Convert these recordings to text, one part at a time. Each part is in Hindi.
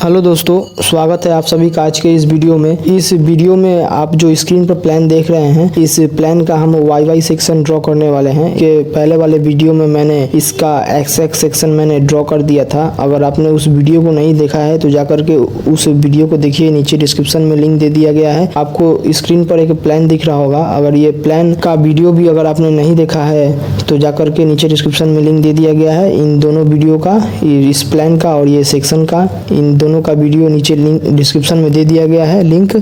हेलो दोस्तों, स्वागत है आप सभी का आज के इस वीडियो में। इस वीडियो में आप जो स्क्रीन पर प्लान देख रहे हैं, इस प्लान का हम वाई सेक्शन ड्रॉ करने वाले हैं। कि पहले वाले वीडियो में मैंने इसका एक्स सेक्शन मैंने ड्रॉ कर दिया था। अगर आपने उस वीडियो को नहीं देखा है तो जाकर के उस वीडियो को देखिए, नीचे डिस्क्रिप्शन में लिंक दे दिया गया है। आपको स्क्रीन पर एक प्लान दिख रहा होगा। अगर ये प्लान का वीडियो भी अगर आपने नहीं देखा है तो जाकर के नीचे डिस्क्रिप्शन में लिंक दे दिया गया है इन दोनों वीडियो का, इस प्लान का और ये सेक्शन का। इन दोनों का वीडियो नीचे लिंक डिस्क्रिप्शन में दे दिया गया है लिंक,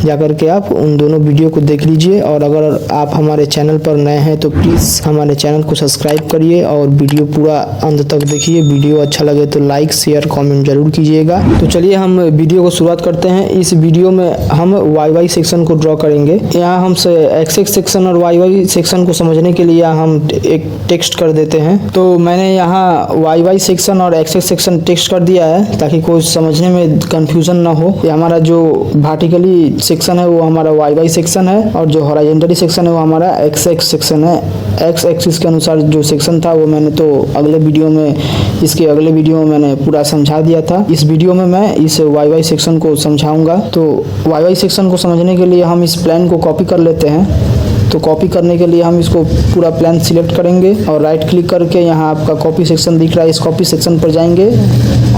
जाकर के आप उन दोनों वीडियो को देख लीजिए। और अगर आप हमारे चैनल पर नए हैं तो प्लीज़ हमारे चैनल को सब्सक्राइब करिए और वीडियो पूरा अंत तक देखिए। वीडियो अच्छा लगे तो लाइक शेयर कमेंट जरूर कीजिएगा। तो चलिए हम वीडियो को शुरुआत करते हैं। इस वीडियो में हम वाई सेक्शन को ड्रॉ करेंगे। यहाँ हम एक्स सेक्शन और वाई सेक्शन को समझने के लिए हम एक टेक्स्ट कर देते हैं। तो मैंने यहाँ वाई सेक्शन और एक्स सेक्शन टेक्स्ट कर दिया है ताकि कोई समझने में कंफ्यूजन ना हो। ये हमारा जो वर्टिकली सेक्शन है वो हमारा वाई सेक्शन है और जो हॉरिजॉन्टली सेक्शन है वो हमारा एक्स सेक्शन है। एक्स एक्सिस के अनुसार जो सेक्शन था वो मैंने तो अगले वीडियो में मैंने पूरा समझा दिया था। इस वीडियो में मैं इस वाई सेक्शन को समझाऊंगा। तो वाई सेक्शन को समझने के लिए हम इस प्लान को कॉपी कर लेते हैं। तो कॉपी करने के लिए हम इसको पूरा प्लान सिलेक्ट करेंगे और राइट क्लिक करके यहाँ आपका कॉपी सेक्शन दिख रहा है, इस कॉपी सेक्शन पर जाएंगे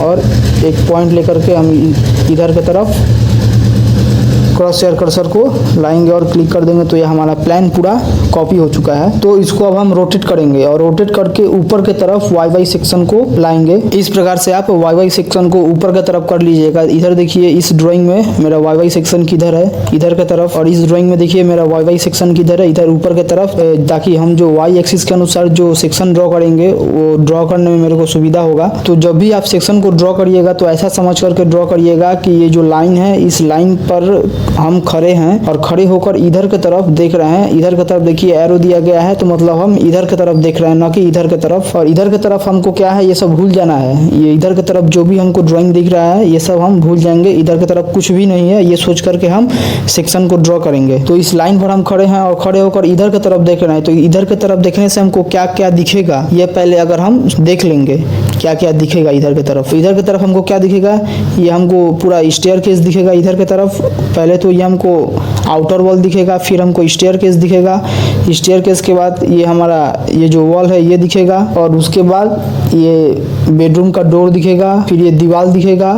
और एक पॉइंट लेकर के हम इधर की तरफ क्रॉस शेयर कर्सर को लाएंगे और क्लिक कर देंगे। तो ये हमारा प्लान पूरा कॉपी हो चुका है। तो इसको अब हम रोटेट करेंगे और रोटेट करके ऊपर की तरफ वाई सेक्शन को लाएंगे। इस प्रकार से आप वाई सेक्शन को ऊपर की तरफ कर लीजिएगा। इधर देखिए, इस ड्राइंग में मेरा वाई सेक्शन किधर है, इधर की तरफ, और इस ड्राइंग में देखिए मेरा वाई सेक्शन किधर है, इधर ऊपर की तरफ, ताकि हम जो वाई एक्सिस के अनुसार जो सेक्शन ड्रॉ करेंगे वो ड्रॉ करने में मेरे को सुविधा होगा। तो जब भी आप सेक्शन को ड्रॉ करिएगा तो ऐसा समझ करके ड्रॉ करिएगा कि ये जो लाइन है, इस लाइन पर हम खड़े हैं और खड़े होकर इधर की तरफ देख रहे हैं। इधर की तरफ देखिए एरो दिया गया है, तो मतलब हम इधर की तरफ देख रहे हैं, ना कि इधर की तरफ। और इधर की तरफ हमको क्या है, ये सब भूल जाना है। ये इधर की तरफ जो भी हमको ड्राइंग दिख रहा है ये सब हम भूल जाएंगे। इधर की तरफ कुछ भी नहीं है, ये सोच करके हम सेक्शन को ड्रॉ करेंगे। तो इस लाइन पर हम खड़े हैं और खड़े होकर इधर की तरफ देख रहे हैं। तो इधर की तरफ देखने से हमको क्या क्या दिखेगा ये पहले अगर हम देख लेंगे, क्या क्या दिखेगा इधर की तरफ। इधर की तरफ हमको क्या दिखेगा, ये हमको पूरा स्टेयरकेस दिखेगा इधर की तरफ। पहले तो ये हमको आउटर वॉल दिखेगा, फिर हमको स्टेयरकेस दिखेगा। स्टेयरकेस के बाद ये हमारा ये जो वॉल है ये दिखेगा, और उसके बाद ये बेडरूम का डोर दिखेगा, फिर ये दीवार दिखेगा,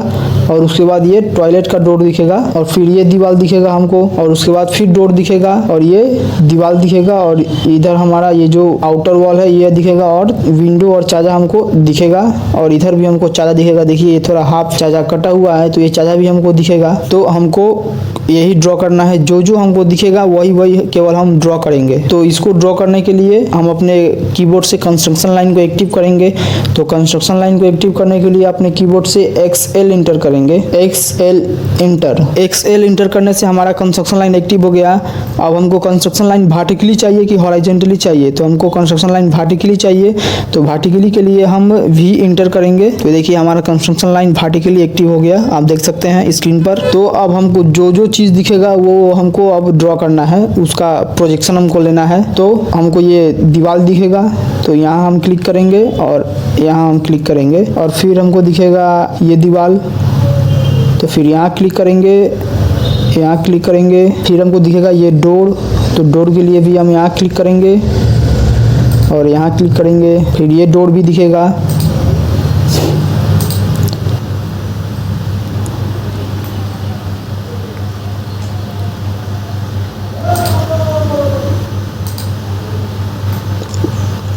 और उसके बाद ये टॉयलेट का डोर दिखेगा, और फिर ये दीवार दिखेगा हमको, और उसके बाद फिर डोर दिखेगा और ये दीवार दिखेगा, और इधर हमारा ये जो आउटर वॉल है ये दिखेगा, और विंडो और चाजा हमको दिखेगा, और इधर भी हमको चाजा दिखेगा। देखिए ये थोड़ा हाफ चाजा कटा हुआ है तो ये चाजा भी हमको दिखेगा। तो हमको यही ड्रॉ करना है, जो जो हमको दिखेगा वही केवल हम ड्रॉ करेंगे। तो इसको ड्रॉ करने के लिए हम अपने कीबोर्ड से कंस्ट्रक्शन लाइन को एक्टिव करेंगे। तो कंस्ट्रक्शन लाइन को एक्टिव करने के लिए अपने कीबोर्ड से XL इंटर करेंगे। XL इंटर करने से हमारा कंस्ट्रक्शन लाइन एक्टिव हो गया। अब हमको कंस्ट्रक्शन लाइन वर्टिकली चाहिए कि हॉरिजॉन्टली चाहिए, तो हमको कंस्ट्रक्शन लाइन वर्टिकली चाहिए। तो वर्टिकली के लिए हम V इंटर करेंगे। तो देखिए हमारा कंस्ट्रक्शन लाइन वर्टिकली एक्टिव हो गया, आप देख सकते हैं स्क्रीन पर। तो अब हमको जो जो चीज़ दिखेगा वो हमको अब ड्रॉ करना है, उसका प्रोजेक्शन हमको लेना है। तो हमको ये दीवार दिखेगा, तो यहाँ हम क्लिक करेंगे और यहाँ हम क्लिक करेंगे, और फिर हमको दिखेगा ये दीवार, तो फिर यहाँ क्लिक करेंगे, यहाँ क्लिक करेंगे। फिर हमको दिखेगा ये डोर, तो डोर के लिए भी हम यहाँ क्लिक करेंगे और यहाँ क्लिक करेंगे, फिर ये डोर भी दिखेगा।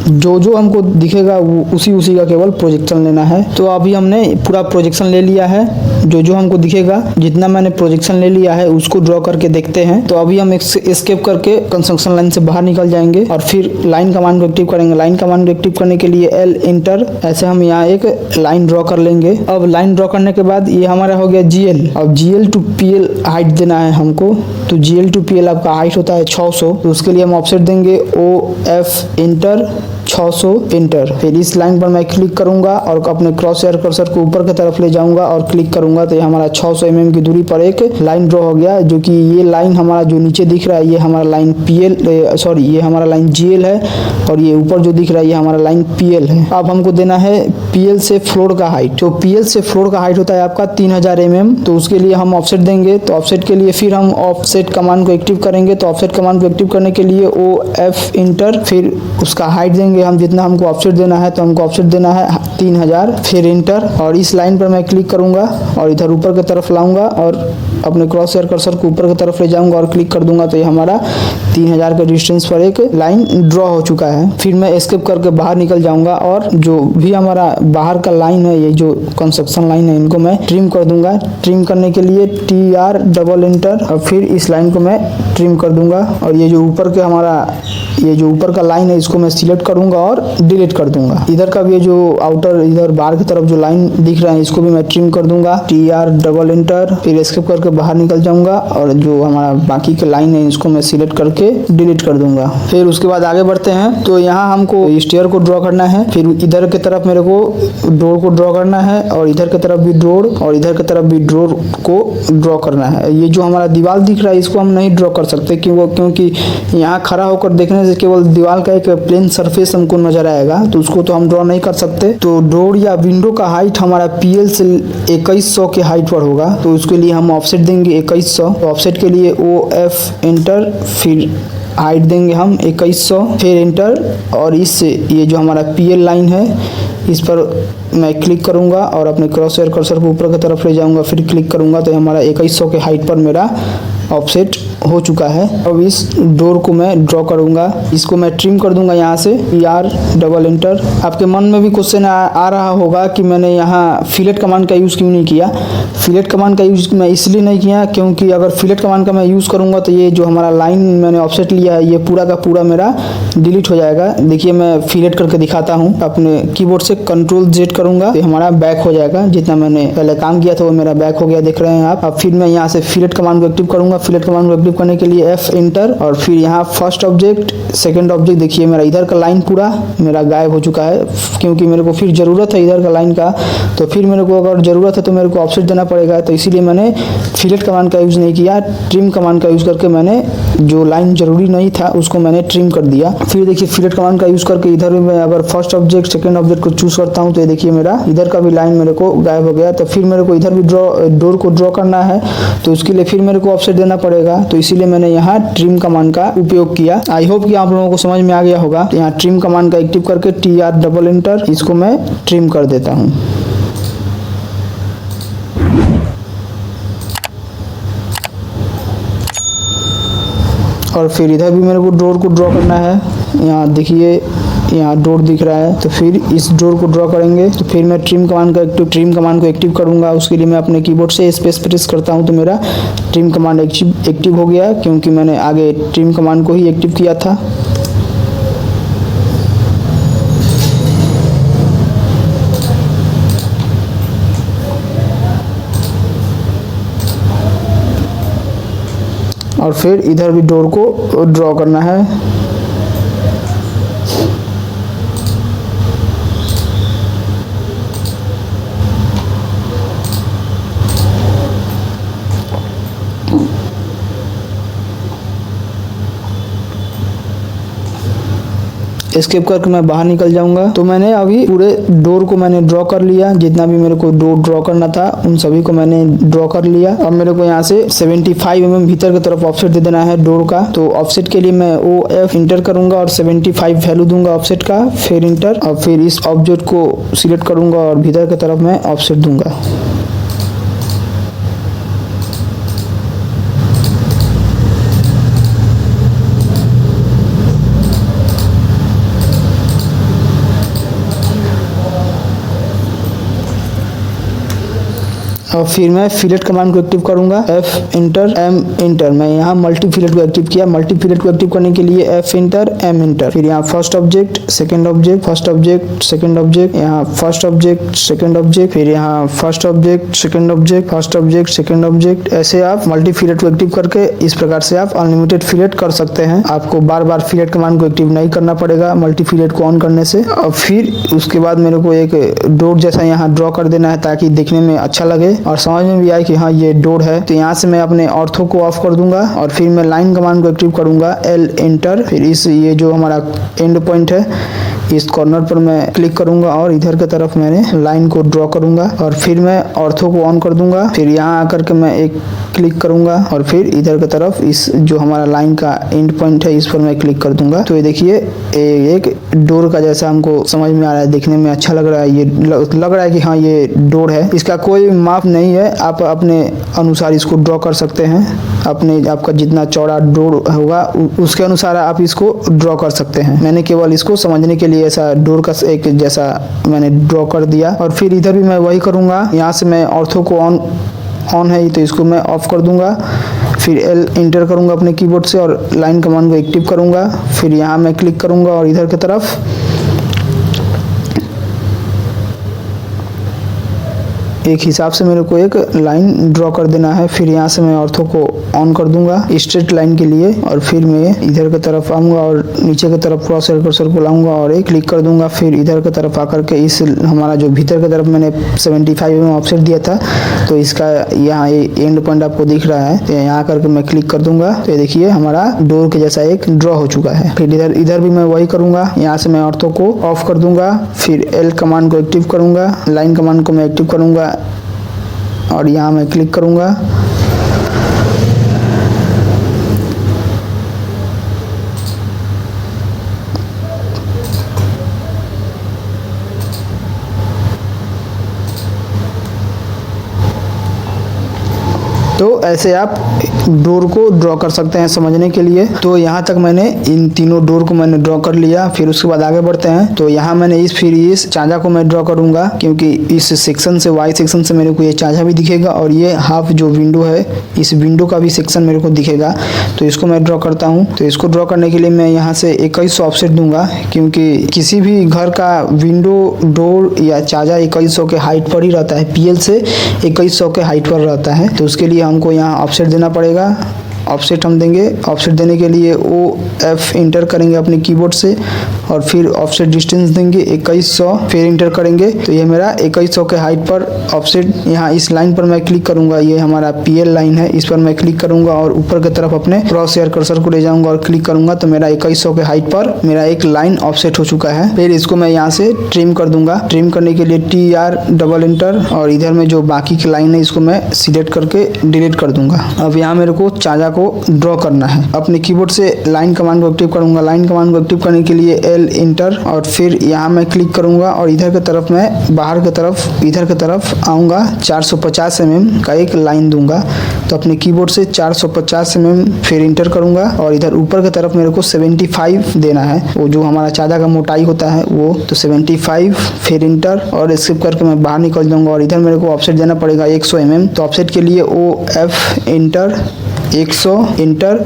जो जो हमको दिखेगा वो उसी का केवल प्रोजेक्शन लेना है। तो अभी हमने पूरा प्रोजेक्शन ले लिया है। जो जो हमको दिखेगा, जितना मैंने प्रोजेक्शन ले लिया है उसको ड्रॉ करके देखते हैं। तो अभी हम एस्केप करके कंस्ट्रक्शन लाइन से बाहर निकल जाएंगे और फिर लाइन कमांड को एक्टिव करेंगे। लाइन कमांड को एक्टिव करने के लिए L इंटर, ऐसे हम यहाँ एक लाइन ड्रॉ कर लेंगे। अब लाइन ड्रॉ करने के बाद ये हमारा हो गया GL। अब GL टू PL हाइट देना है हमको। तो GL टू PL आपका हाइट होता है 600, तो उसके लिए हम ऑफसेट देंगे OF इंटर 600 इंटर। फिर इस लाइन पर मैं क्लिक करूंगा और अपने क्रॉस हेयर कर्सर को ऊपर की तरफ ले जाऊंगा और क्लिक करूंगा तो ये हमारा 600 mm की दूरी पर एक लाइन ड्रॉ हो गया, जो कि ये लाइन हमारा जो नीचे दिख रहा है ये हमारा लाइन ये हमारा लाइन GL है और ये ऊपर जो दिख रहा है ये हमारा लाइन PL है। अब हमको देना है PL से फ्लोर का हाइट। तो PL से फ्लोर का हाइट होता है आपका 3000 mm। तो उसके लिए हम ऑफसेट देंगे। तो ऑफसेट के लिए फिर हम ऑफसेट कमांड को एक्टिव करेंगे। तो ऑफसेट कमांड को एक्टिव करने के लिए OF इंटर, फिर उसका हाइट देंगे हम जितना हमको ऑफसेट देना है। तो हमको ऑफसेट देना है 3000, फिर इंटर। और इस लाइन पर मैं क्लिक करूंगा और इधर ऊपर की तरफ लाऊंगा और अपने क्रॉस हेयर कर्सर को ऊपर की तरफ ले जाऊंगा और क्लिक कर दूंगा तो ये हमारा 3000 के डिस्टेंस पर एक लाइन ड्रॉ हो चुका है। फिर मैं एस्केप करके बाहर निकल जाऊंगा और जो भी हमारा बाहर का लाइन है, ये जो कंस्ट्रक्शन लाइन है, इनको मैं ट्रिम कर दूंगा। ट्रिम करने के लिए TR डबल इंटर और फिर इस लाइन को मैं ट्रिम कर दूंगा। और ये जो ऊपर का लाइन है इसको मैं सिलेक्ट करूंगा और डिलीट कर दूंगा। इधर का भी जो आउटर इधर बाहर की तरफ जो लाइन दिख रहा है इसको भी मैं ट्रिम कर दूंगा। TR डबल इंटर, फिर एस्केप करके बाहर निकल जाऊंगा और जो हमारा बाकी के लाइन है इसको मैं सिलेक्ट करके डिलीट कर दूंगा। फिर उसके बाद आगे बढ़ते हैं। तो यहाँ हमको स्टेयर को ड्रॉ करना है। फिर इधर की तरफ मेरे को डोर को ड्रॉ करना है और इधर की तरफ भी डोर और इधर की तरफ भी डोर को ड्रॉ करना है। ये जो हमारा दीवार दिख रहा है इसको हम नहीं ड्रॉ कर सकते क्योंकि यहाँ खड़ा होकर देखने से केवल दीवार का एक प्लेन सरफेस हमको नजर आएगा, तो उसको तो हम ड्रॉ नहीं कर सकते। तो डोर या विंडो का हाइट हमारा PL से 2100 के हाइट पर होगा। तो उसके लिए हम ऑफसेट देंगे 2100। तो ऑफसेट के लिए OF इंटर, फिर हाइट देंगे हम 2100, फिर इंटर। और इससे ये जो हमारा PL लाइन है इस पर मैं क्लिक करूंगा और अपने क्रॉस हेयर कर्सर को ऊपर की तरफ ले जाऊंगा, फिर क्लिक करूंगा तो हमारा 2100 के हाइट पर मेरा ऑफसेट हो चुका है। अब इस डोर को मैं ड्रॉ करूंगा, इसको मैं ट्रिम कर दूंगा यहाँ से TR डबल इंटर। आपके मन में भी क्वेश्चन आ रहा होगा कि मैंने यहाँ फिलेट कमांड का यूज़ क्यों नहीं किया। फिलेट कमांड का यूज़ मैं इसलिए नहीं किया क्योंकि अगर फिलेट कमांड का मैं यूज़ करूँगा तो ये जो हमारा लाइन मैंने ऑफसेट लिया है ये पूरा का पूरा मेरा डिलीट हो जाएगा। देखिए मैं फिलेट करके दिखाता हूँ। अपने कीबोर्ड से Ctrl Z करूँगा तो हमारा बैक हो जाएगा। जितना मैंने पहले काम किया था वो मेरा बैक हो गया, देख रहे हैं आप। अब फिर मैं यहाँ से फिलेट कमांड को एक्टिव करूँगा। फिलेट कमांड को एक्टिव करने के लिए F इंटर और फिर यहाँ फर्स्ट ऑब्जेक्ट सेकंड ऑब्जेक्ट। देखिए मेरा इधर का लाइन पूरा मेरा गायब हो चुका है क्योंकि मेरे को फिर ज़रूरत है इधर का लाइन का। तो फिर मेरे को अगर ज़रूरत है तो मेरे को ऑफसेट देना पड़ेगा, तो इसीलिए मैंने फिलेट कमांड का यूज़ नहीं किया। ट्रिम कमांड का यूज़ करके मैंने जो लाइन ज़रूरी नहीं था उसको मैंने ट्रिम कर दिया। फिर देखिए फिलेट कमांड का यूज़ करके इधर भी मैं अगर फर्स्ट ऑब्जेक्ट सेकंड ऑब्जेक्ट को चूज़ करता हूँ तो ये देखिए मेरा इधर का भी लाइन मेरे को गायब हो गया। तो फिर मेरे को इधर भी डोर को ड्रॉ करना है तो उसके लिए फिर मेरे को ऑफसेट देना पड़ेगा। तो इसीलिए मैंने यहाँ ट्रिम कमांड का उपयोग किया। आई होप कि आप लोगों को समझ में आ गया होगा। यहाँ ट्रिम कमांड का एक्टिव करके TR डबल इंटर, इसको मैं ट्रिम कर देता हूँ। और फिर इधर भी मेरे को डोर को ड्रॉ करना है। यहाँ देखिए यहाँ डोर दिख रहा है तो फिर इस डोर को ड्रॉ करेंगे। तो फिर मैं ट्रिम कमांड को एक्टिव करूँगा। उसके लिए मैं अपने कीबोर्ड से स्पेस प्रेस करता हूँ तो मेरा ट्रिम कमांड एक्टिव हो गया क्योंकि मैंने आगे ट्रिम कमांड को ही एक्टिव किया था। और फिर इधर भी डोर को ड्रॉ करना है। एस्केप करके मैं बाहर निकल जाऊंगा। तो मैंने अभी पूरे डोर को मैंने ड्रॉ कर लिया। जितना भी मेरे को डोर ड्रॉ करना था उन सभी को मैंने ड्रॉ कर लिया। अब मेरे को यहाँ से 75 mm भीतर की तरफ ऑफसेट दे देना है डोर का। तो ऑफसेट के लिए मैं OF इंटर करूंगा और 75 वैल्यू दूंगा ऑफसेट का, फिर इंटर। और फिर इस ऑब्जेक्ट को सिलेक्ट करूंगा और भीतर की तरफ मैं ऑफसेट दूंगा। और फिर मैं फिलेट कमांड को एक्टिव करूंगा, F इंटर M इंटर। मैं यहाँ मल्टी फिलेट को एक्टिव किया। मल्टी फिलेट को एक्टिव करने के लिए F इंटर M इंटर। फिर यहाँ first object second object, first object second object, यहाँ फर्स्ट ऑब्जेक्ट सेकंड ऑब्जेक्ट, फिर यहाँ first object second object, first object second object. ऐसे आप मल्टी फिलेट को एक्टिव करके इस प्रकार से आप अनलिमिटेड फिलेट कर सकते हैं। आपको बार बार फिलेट कमांड को एक्टिव नहीं करना पड़ेगा मल्टी फिलेट को ऑन करने से। और फिर उसके बाद मेरे को एक डोर जैसा यहाँ ड्रॉ कर देना है ताकि देखने में अच्छा लगे और समझ में भी आए कि हाँ ये डोर है। तो यहाँ से मैं अपने ऑर्थो को ऑफ कर दूंगा और फिर मैं लाइन कमांड को एक्टिव करूंगा, L इंटर। फिर इस ये जो हमारा एंड पॉइंट है इस कॉर्नर पर मैं क्लिक करूंगा और इधर की तरफ मैंने लाइन को ड्रॉ करूंगा और फिर मैं ऑर्थो को ऑन कर दूंगा। फिर यहाँ आकर के मैं एक क्लिक करूंगा और फिर इधर की तरफ इस जो हमारा लाइन का एंड पॉइंट है इस पर मैं क्लिक कर दूंगा। तो ये देखिए एक डोर का जैसा हमको समझ में आ रहा है, देखने में अच्छा लग रहा है। ये लग रहा है कि हाँ ये डोर है। इसका कोई माप नहीं है, आप अपने अनुसार इसको ड्रॉ कर सकते हैं। अपने आपका जितना चौड़ा डोर होगा उसके अनुसार आप इसको ड्रॉ कर सकते हैं। मैंने केवल इसको समझने के लिए ऐसा डोर का एक जैसा मैंने ड्रॉ कर दिया। और फिर इधर भी मैं वही करूंगा। यहाँ से मैं ऑर्थो को ऑन है तो इसको मैं ऑफ कर दूंगा। फिर L इंटर करूंगा अपने कीबोर्ड से और लाइन कमांड को एक्टिव करूंगा। फिर यहाँ मैं क्लिक करूंगा और इधर की तरफ एक हिसाब से मेरे को एक लाइन ड्रॉ कर देना है। फिर यहाँ से मैं ऑर्थो को ऑन कर दूंगा स्ट्रेट लाइन के लिए और फिर मैं इधर की तरफ आऊंगा और नीचे की तरफ क्रॉस कर्सर को लाऊंगा और एक क्लिक कर दूंगा। फिर इधर की तरफ आकर के इस हमारा जो भीतर की तरफ मैंने 75 mm ऑफसेट दिया था तो इसका यहाँ एंड पॉइंट आपको दिख रहा है। तो यहाँ आकर के मैं क्लिक कर दूंगा। तो ये देखिए हमारा डोर के जैसा एक ड्रॉ हो चुका है। फिर इधर भी मैं वही करूंगा। यहाँ से मैं ऑर्थो को ऑफ कर दूंगा। फिर L कमांड को एक्टिव करूंगा, लाइन कमांड को मैं एक्टिव करूंगा और यहाँ मैं क्लिक करूंगा। तो ऐसे आप डोर को ड्रॉ कर सकते हैं समझने के लिए। तो यहाँ तक मैंने इन तीनों डोर को मैंने ड्रॉ कर लिया। फिर उसके बाद आगे बढ़ते हैं। तो यहाँ मैंने इस चांजा को मैं ड्रॉ करूंगा क्योंकि इस सेक्शन से वाई सेक्शन से मेरे को ये चांजा भी दिखेगा और ये हाफ जो विंडो है इस विंडो का भी सेक्शन मेरे को दिखेगा। तो इसको मैं ड्रॉ करता हूँ। तो इसको ड्रॉ करने के लिए मैं यहाँ से 2100 ऑफसेट दूंगा क्योंकि किसी भी घर का विंडो डोर या चांजा 2100 के हाइट पर ही रहता है। PL से 2100 के हाइट पर रहता है। तो उसके लिए हमको यहाँ ऑफसेट देना पड़ेगा। ऑफसेट हम देंगे। ऑफसेट देने के लिए OF इंटर करेंगे अपने कीबोर्ड से और फिर ऑफसेट डिस्टेंस देंगे 2100। फिर इंटर करेंगे तो ये मेरा 2100 के हाइट पर ऑफसेट। यहाँ इस लाइन पर मैं क्लिक करूंगा, ये हमारा PL लाइन है, इस पर मैं क्लिक करूंगा और ऊपर की तरफ अपने क्रॉस हेयर कर्सर को ले जाऊंगा और क्लिक करूंगा तो मेरा 2100 के हाइट पर मेरा एक लाइन ऑफसेट हो चुका है। फिर इसको मैं यहाँ से ट्रिम कर दूंगा। ट्रिम करने के लिए TR डबल इंटर और इधर में जो बाकी की लाइन है इसको मैं सिलेक्ट करके डिलीट कर दूंगा। अब यहाँ मेरे को चांजा को ड्रॉ करना है। अपने कीबोर्ड से लाइन कमांड को एक्टिव करूंगा। लाइन कमांड को एक्टिव करने के लिए L इंटर और फिर यहाँ मैं क्लिक करूंगा और इधर की तरफ मैं बाहर की तरफ इधर की तरफ आऊंगा। 450 mm का एक लाइन दूंगा। तो अपने कीबोर्ड से 450 mm फिर इंटर करूंगा और इधर ऊपर की तरफ मेरे को 75 देना है। वो जो हमारा चांदा का मोटाई होता है वो, तो 75 फिर इंटर और स्किप करके मैं बाहर निकल जाऊंगा और इधर मेरे को ऑफसेट देना पड़ेगा 100 mm। तो ऑफसेट के लिए OF इंटर 100 इंटर।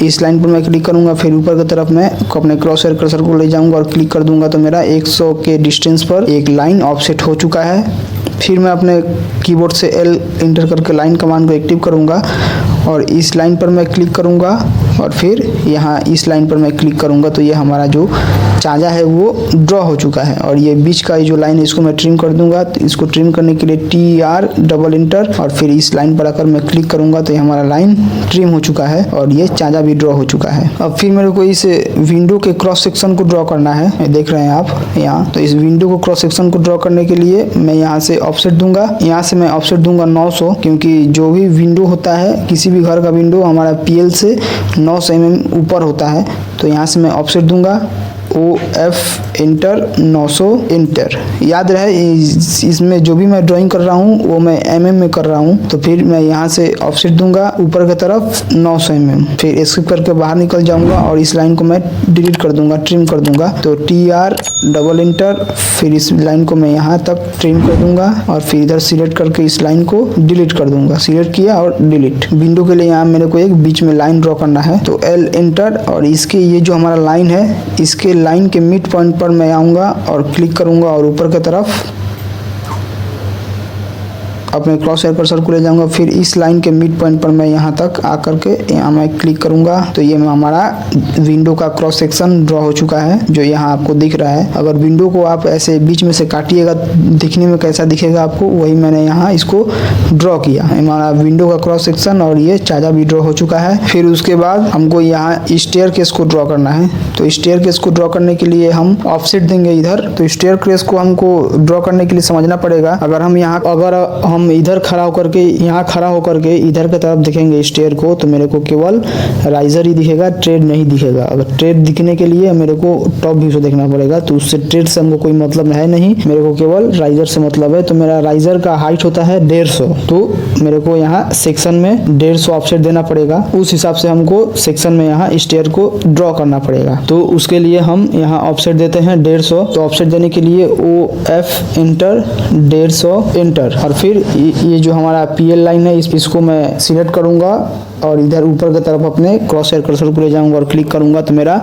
इस लाइन पर मैं क्लिक करूंगा। फिर ऊपर की तरफ मैं अपने क्रॉस हेयर कर्सर को ले जाऊंगा और क्लिक कर दूंगा तो मेरा 100 के डिस्टेंस पर एक लाइन ऑफसेट हो चुका है। फिर मैं अपने कीबोर्ड से L इंटर करके लाइन कमांड को एक्टिव करूंगा और इस लाइन पर मैं क्लिक करूंगा और फिर यहाँ इस लाइन पर मैं क्लिक करूंगा तो ये हमारा जो चांजा है वो ड्रॉ हो चुका है। और ये बीच का जो लाइन है इसको मैं ट्रिम कर दूंगा। तो इसको ट्रिम करने के लिए TR डबल इंटर और फिर इस लाइन पर आकर मैं क्लिक करूंगा तो ये हमारा लाइन ट्रिम हो चुका है और ये चांजा भी ड्रॉ हो चुका है। अब फिर मेरे को इस विंडो के क्रॉस सेक्शन को ड्रॉ करना है। देख रहे हैं आप यहाँ। तो इस विंडो को क्रॉस सेक्शन को ड्रॉ करने के लिए मैं यहाँ से ऑफसेट दूंगा। यहाँ से मैं ऑफसेट दूंगा 900 क्योंकि जो भी विंडो होता है किसी भी घर का विंडो हमारा PL से 900 mm ऊपर होता है। तो यहाँ से मैं ऑफसेट दूंगा OF इंटर 900 इंटर। याद रहे इसमें जो भी मैं ड्राइंग कर रहा हूँ वो मैं mm में कर रहा हूँ, तो फिर मैं यहाँ से ऑफसेट दूंगा ऊपर की तरफ 900 mm, फिर एस्केप करके बाहर निकल जाऊंगा और इस लाइन को मैं डिलीट कर दूंगा, ट्रिम कर दूंगा। तो TR डबल इंटर, फिर इस लाइन को मैं यहाँ तक ट्रिम कर दूंगा और फिर इधर सिलेक्ट करके इस लाइन को डिलीट कर दूंगा। सिलेक्ट किया और डिलीट। विंडो के लिए यहाँ मेरे को एक बीच में लाइन ड्रॉ करना है, तो L इंटर और इसके ये जो हमारा लाइन है इसके लाइन के मिड पॉइंट पर मैं आऊँगा और क्लिक करूँगा और ऊपर की तरफ अपने क्रॉस हेयर कर्सर को ले जाऊंगा। फिर इस लाइन के मिड पॉइंट पर मैं यहाँ तक आकर के यहाँ मैं क्लिक करूंगा, तो ये हमारा विंडो का क्रॉस सेक्शन ड्रॉ हो चुका है जो यहाँ आपको दिख रहा है। अगर विंडो को आप ऐसे बीच में से काटिएगा दिखने में कैसा दिखेगा आपको, वही मैंने यहाँ इसको ड्रॉ किया। हमारा विंडो का क्रॉस सेक्शन और ये चाजा भी ड्रॉ हो चुका है। फिर उसके बाद हमको यहाँ स्टेयर केस को ड्रॉ करना है, तो स्टेयर केस को ड्रॉ करने के लिए हम ऑफसेट देंगे इधर। तो स्टेयर केस को हमको ड्रॉ करने के लिए समझना पड़ेगा, अगर हम इधर खड़ा होकर के यहाँ खड़ा होकर के इधर की तरफ देखेंगे स्टेयर को, तो मेरे को केवल राइजर ही दिखेगा, ट्रेड नहीं दिखेगा। अगर ट्रेड दिखने के लिए मेरे को टॉप व्यू से देखना पड़ेगा, तो उससे ट्रेड से हमको कोई मतलब है नहीं, मेरे को केवल राइजर से मतलब है। तो मेरा राइजर का हाइट होता है 150, तो मेरे को यहाँ सेक्शन में 150 ऑफसेट देना पड़ेगा। उस हिसाब से हमको सेक्शन में यहाँ स्टेयर को ड्रॉ करना पड़ेगा। तो उसके लिए हम यहाँ ऑफसेट देते हैं 150। तो ऑफसेट देने के लिए OF इंटर 150 इंटर, और फिर ये जो हमारा PL लाइन है इसको मैं सिलेक्ट करूंगा और इधर ऊपर की तरफ अपने क्रॉस हेयर कर्सर को ले जाऊंगा और क्लिक करूंगा, तो मेरा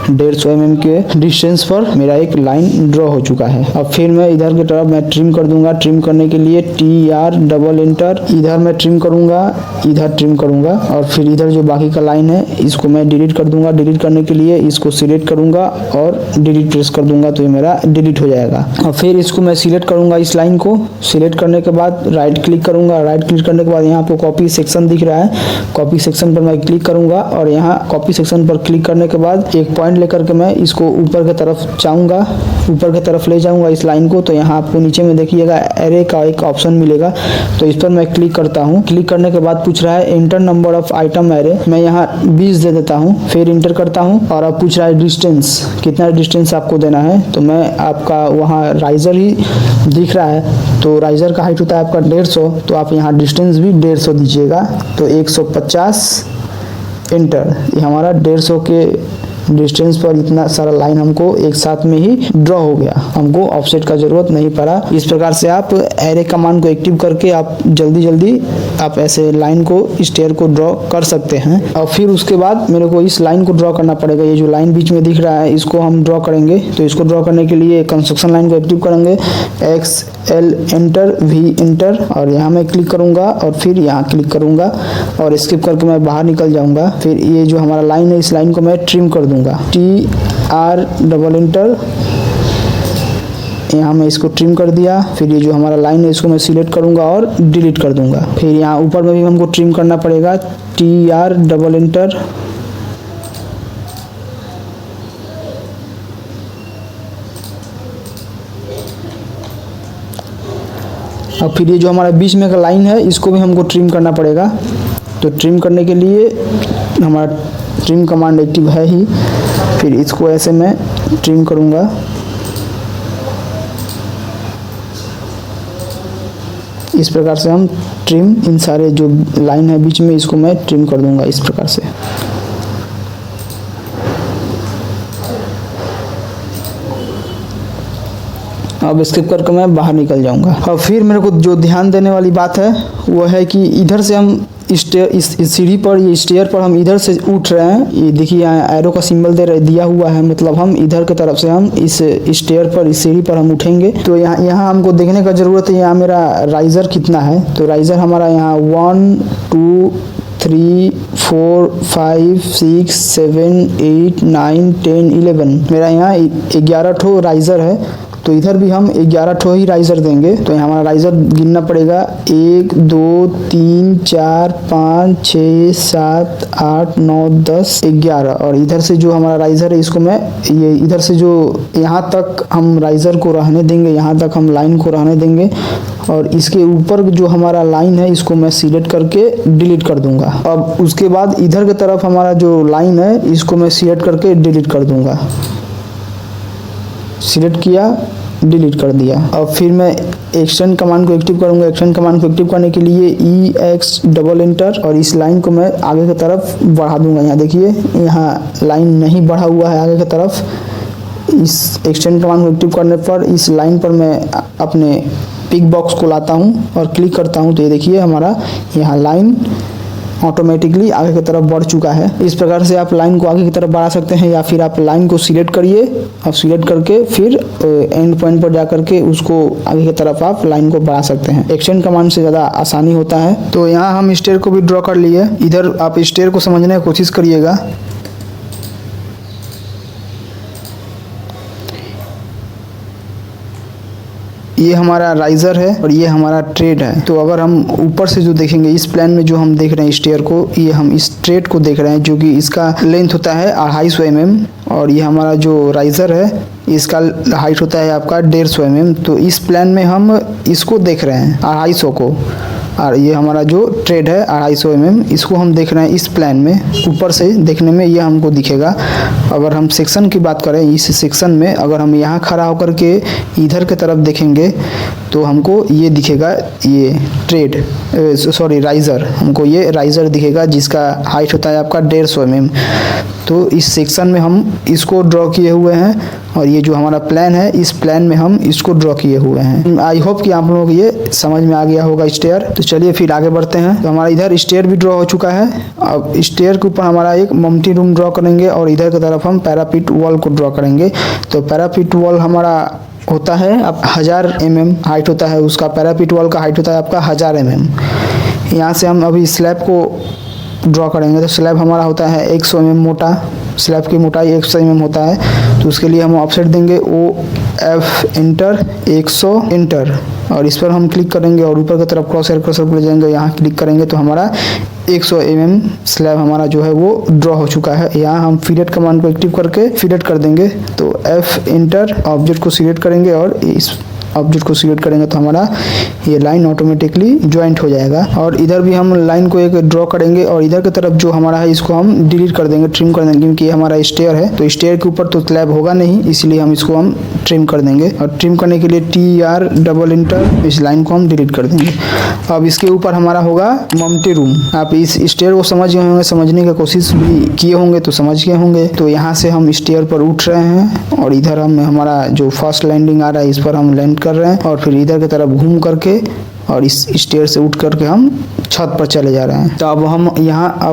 150 mm के डिस्टेंस पर मेरा एक लाइन ड्रॉ हो चुका है। अब फिर मैं इधर की तरफ मैं ट्रिम कर दूंगा। ट्रिम करने के लिए TR डबल इंटर, इधर मैं ट्रिम करूंगा, इधर ट्रिम करूंगा और फिर इधर जो बाकी का लाइन है इसको मैं डिलीट कर दूंगा। डिलीट करने के लिए इसको सिलेक्ट करूंगा और डिलीट प्रेस कर दूंगा, तो ये मेरा डिलीट हो जाएगा। और फिर इसको मैं सिलेक्ट करूंगा, इस लाइन को सिलेक्ट करने के बाद राइट क्लिक करूंगा। राइट क्लिक करने के बाद यहाँ आपको कॉपी सेक्शन दिख रहा है, कॉपी सेक्शन पर मैं क्लिक करूंगा और यहाँ कॉपी सेक्शन पर क्लिक करने के बाद एक पॉइंट लेकर के मैं इसको ऊपर की तरफ जाऊंगा, ऊपर की तरफ ले जाऊंगा इस लाइन को। तो यहाँ आपको नीचे में देखिएगा एरे का एक ऑप्शन मिलेगा, तो इस पर मैं क्लिक करता हूँ। क्लिक करने के बाद पूछ रहा है inter number of item array, मैं यहाँ 20 दे देता हूँ, फिर इंटर करता हूँ और अब पूछ रहा है डिस्टेंस, कितना डिस्टेंस आपको देना है। तो मैं आपका वहाँ राइजर ही दिख रहा है, तो राइजर का हाइट होता है आपका 150, तो आप यहाँ डिस्टेंस भी 150 दीजिएगा। तो 150 इंटर, ये हमारा 150 के डिस्टेंस पर इतना सारा लाइन हमको एक साथ में ही ड्रॉ हो गया, हमको ऑफसेट का जरूरत नहीं पड़ा। इस प्रकार से आप एरे कमांड को एक्टिव करके आप जल्दी आप ऐसे लाइन को स्टेयर को ड्रॉ कर सकते हैं। और फिर उसके बाद मेरे को इस लाइन को ड्रॉ करना पड़ेगा, ये जो लाइन बीच में दिख रहा है इसको हम ड्रॉ करेंगे। तो इसको ड्रॉ करने के लिए कंस्ट्रक्शन लाइन को एक्टिव करेंगे, XL इंटर V इंटर और यहाँ मैं क्लिक करूंगा और फिर यहाँ क्लिक करूंगा और स्किप करके मैं बाहर निकल जाऊंगा। फिर ये जो हमारा लाइन है इस लाइन को मैं ट्रिम कर दूंगा, TR डबल इंटर, यहाँ मैं इसको ट्रिम कर दिया। फिर ये जो हमारा लाइन है इसको मैं सिलेक्ट करूंगा और डिलीट कर दूंगा। फिर यहाँ ऊपर में भी हमको ट्रिम करना पड़ेगा, TR डबल इंटर, अब फिर ये जो हमारा बीच में का लाइन है इसको भी हमको ट्रिम करना पड़ेगा। तो ट्रिम करने के लिए हमारा ट्रिम कमांड एक्टिव है ही, फिर इसको ऐसे मैं ट्रिम करूंगा। इस प्रकार से हम ट्रिम इन सारे जो लाइन है बीच में इसको मैं ट्रिम कर दूंगा इस प्रकार से। अब स्किप करके मैं बाहर निकल जाऊंगा। और फिर मेरे को जो ध्यान देने वाली बात है वो है कि इधर से हम स्टेयर इस सीढ़ी पर, ये स्टेयर पर हम इधर से उठ रहे हैं, ये देखिए यहाँ एरो का सिंबल दिया हुआ है, मतलब हम इधर की तरफ से हम इस स्टेयर पर, इस सीढ़ी पर हम उठेंगे। तो यहाँ हमको देखने का जरूरत है यहाँ मेरा राइजर कितना है। तो राइजर हमारा यहाँ 1 2 3 4 5 6 7 8 9 10 11, मेरा यहाँ 11 ठो राइजर है। तो इधर भी हम 11 ठो ही राइजर देंगे। तो यहाँ हमारा राइजर गिनना पड़ेगा 1 2 3 4 5 6 7 8 9 10 11, और इधर से जो हमारा राइजर है इसको मैं ये इधर से जो यहाँ तक हम राइजर को रहने देंगे, यहाँ तक हम लाइन को रहने देंगे, और इसके ऊपर जो हमारा लाइन है इसको मैं सिलेक्ट करके डिलीट कर दूंगा। अब उसके बाद इधर की तरफ हमारा जो लाइन है इसको मैं सिलेक्ट करके डिलीट कर दूंगा। सिलेक्ट किया, डिलीट कर दिया। अब फिर मैं एक्सटेंड कमांड को एक्टिव करूंगा। एक्सटेंड कमांड को एक्टिव करने के लिए EX डबल एंटर और इस लाइन को मैं आगे की तरफ बढ़ा दूंगा। यहाँ देखिए, यहाँ लाइन नहीं बढ़ा हुआ है आगे की तरफ। इस एक्सटेंड कमांड को एक्टिव करने पर इस लाइन पर मैं अपने पिक बॉक्स को लाता हूँ और क्लिक करता हूँ, तो ये देखिए हमारा यहाँ लाइन ऑटोमेटिकली आगे की तरफ बढ़ चुका है। इस प्रकार से आप लाइन को आगे की तरफ बढ़ा सकते हैं, या फिर आप लाइन को सिलेक्ट करिए और सिलेक्ट करके फिर एंड पॉइंट पर जा करके उसको आगे की तरफ आप लाइन को बढ़ा सकते हैं। एक्सटेंड कमांड से ज़्यादा आसानी होता है। तो यहाँ हम स्टेयर को भी ड्रॉ कर लिए। इधर आप स्टेयर को समझने की कोशिश करिएगा। ये हमारा राइजर है और ये हमारा ट्रेड है। तो अगर हम ऊपर से जो देखेंगे, इस प्लान में जो हम देख रहे हैं स्टेयर को, ये हम इस ट्रेड को देख रहे हैं, जो कि इसका लेंथ होता है 250 mm और ये हमारा जो राइजर है इसका हाइट होता है आपका 150 mm। तो इस प्लान में हम इसको देख रहे हैं 250 को, और ये हमारा जो ट्रेड है 250 mm, इसको हम देख रहे हैं इस प्लान में। ऊपर से देखने में ये हमको दिखेगा। अगर हम सेक्शन की बात करें, इस सेक्शन में अगर हम यहाँ खड़ा होकर के इधर की तरफ देखेंगे तो हमको ये दिखेगा, ये ट्रेड राइजर, हमको ये राइजर दिखेगा जिसका हाइट होता है आपका 150 mm। तो इस सेक्शन में हम इसको ड्रॉ किए हुए हैं और ये जो हमारा प्लान है, इस प्लान में हम इसको ड्रॉ किए हुए हैं। आई होप कि आप लोगों को ये समझ में आ गया होगा स्टेयर। तो चलिए फिर आगे बढ़ते हैं। तो हमारा इधर स्टेयर भी ड्रॉ हो चुका है। अब स्टेयर के ऊपर हमारा एक मम्टी रूम ड्रॉ करेंगे और इधर की तरफ हम पैरापिट वॉल को ड्रॉ करेंगे। तो पैरापिट वॉल हमारा होता है अब 1000 mm हाइट होता है उसका। पैरापिट वॉल का हाइट होता है आपका 1000 mm। यहाँ से हम अभी स्लैब को ड्रॉ करेंगे। तो स्लैब हमारा होता है 100 mm मोटा, स्लैब की मोटाई 100 mm होता है। तो उसके लिए हम ऑफसेट देंगे OF इंटर 100 इंटर और इस पर हम क्लिक करेंगे और ऊपर की तरफ क्रॉस हेयर कर्सर को ले जाएंगे, यहाँ क्लिक करेंगे तो हमारा 100 mm स्लैब हमारा जो है वो ड्रॉ हो चुका है। यहाँ हम फिलेट कमांड को एक्टिव करके फिलेट कर देंगे। तो F इंटर ऑब्जेक्ट को सिलेक्ट करेंगे और इस ऑब्जेक्ट को सिलेक्ट करेंगे तो हमारा ये लाइन ऑटोमेटिकली ज्वाइंट हो जाएगा। और इधर भी हम लाइन को एक ड्रॉ करेंगे और इधर की तरफ जो हमारा है इसको हम डिलीट कर देंगे, ट्रिम कर देंगे, क्योंकि ये हमारा स्टेयर है। तो स्टेयर के ऊपर तो स्लैब होगा नहीं, इसलिए हम इसको हम ट्रिम कर देंगे। और ट्रिम करने के लिए TR डबल इंटर, इस लाइन को हम डिलीट कर देंगे। अब इसके ऊपर हमारा होगा मम्टी रूम। आप इस स्टेयर को समझ गए होंगे, समझने की कोशिश भी किए होंगे तो समझ गए होंगे। तो यहाँ से हम स्टेयर पर उठ रहे हैं और इधर हम हमारा जो फर्स्ट लैंडिंग आ रहा है इस पर हम लैंड कर रहे हैं और फिर इधर की तरफ घूम करके और इस स्टेयर से उठ करके हम छत पर चले जा रहे हैं। तो अब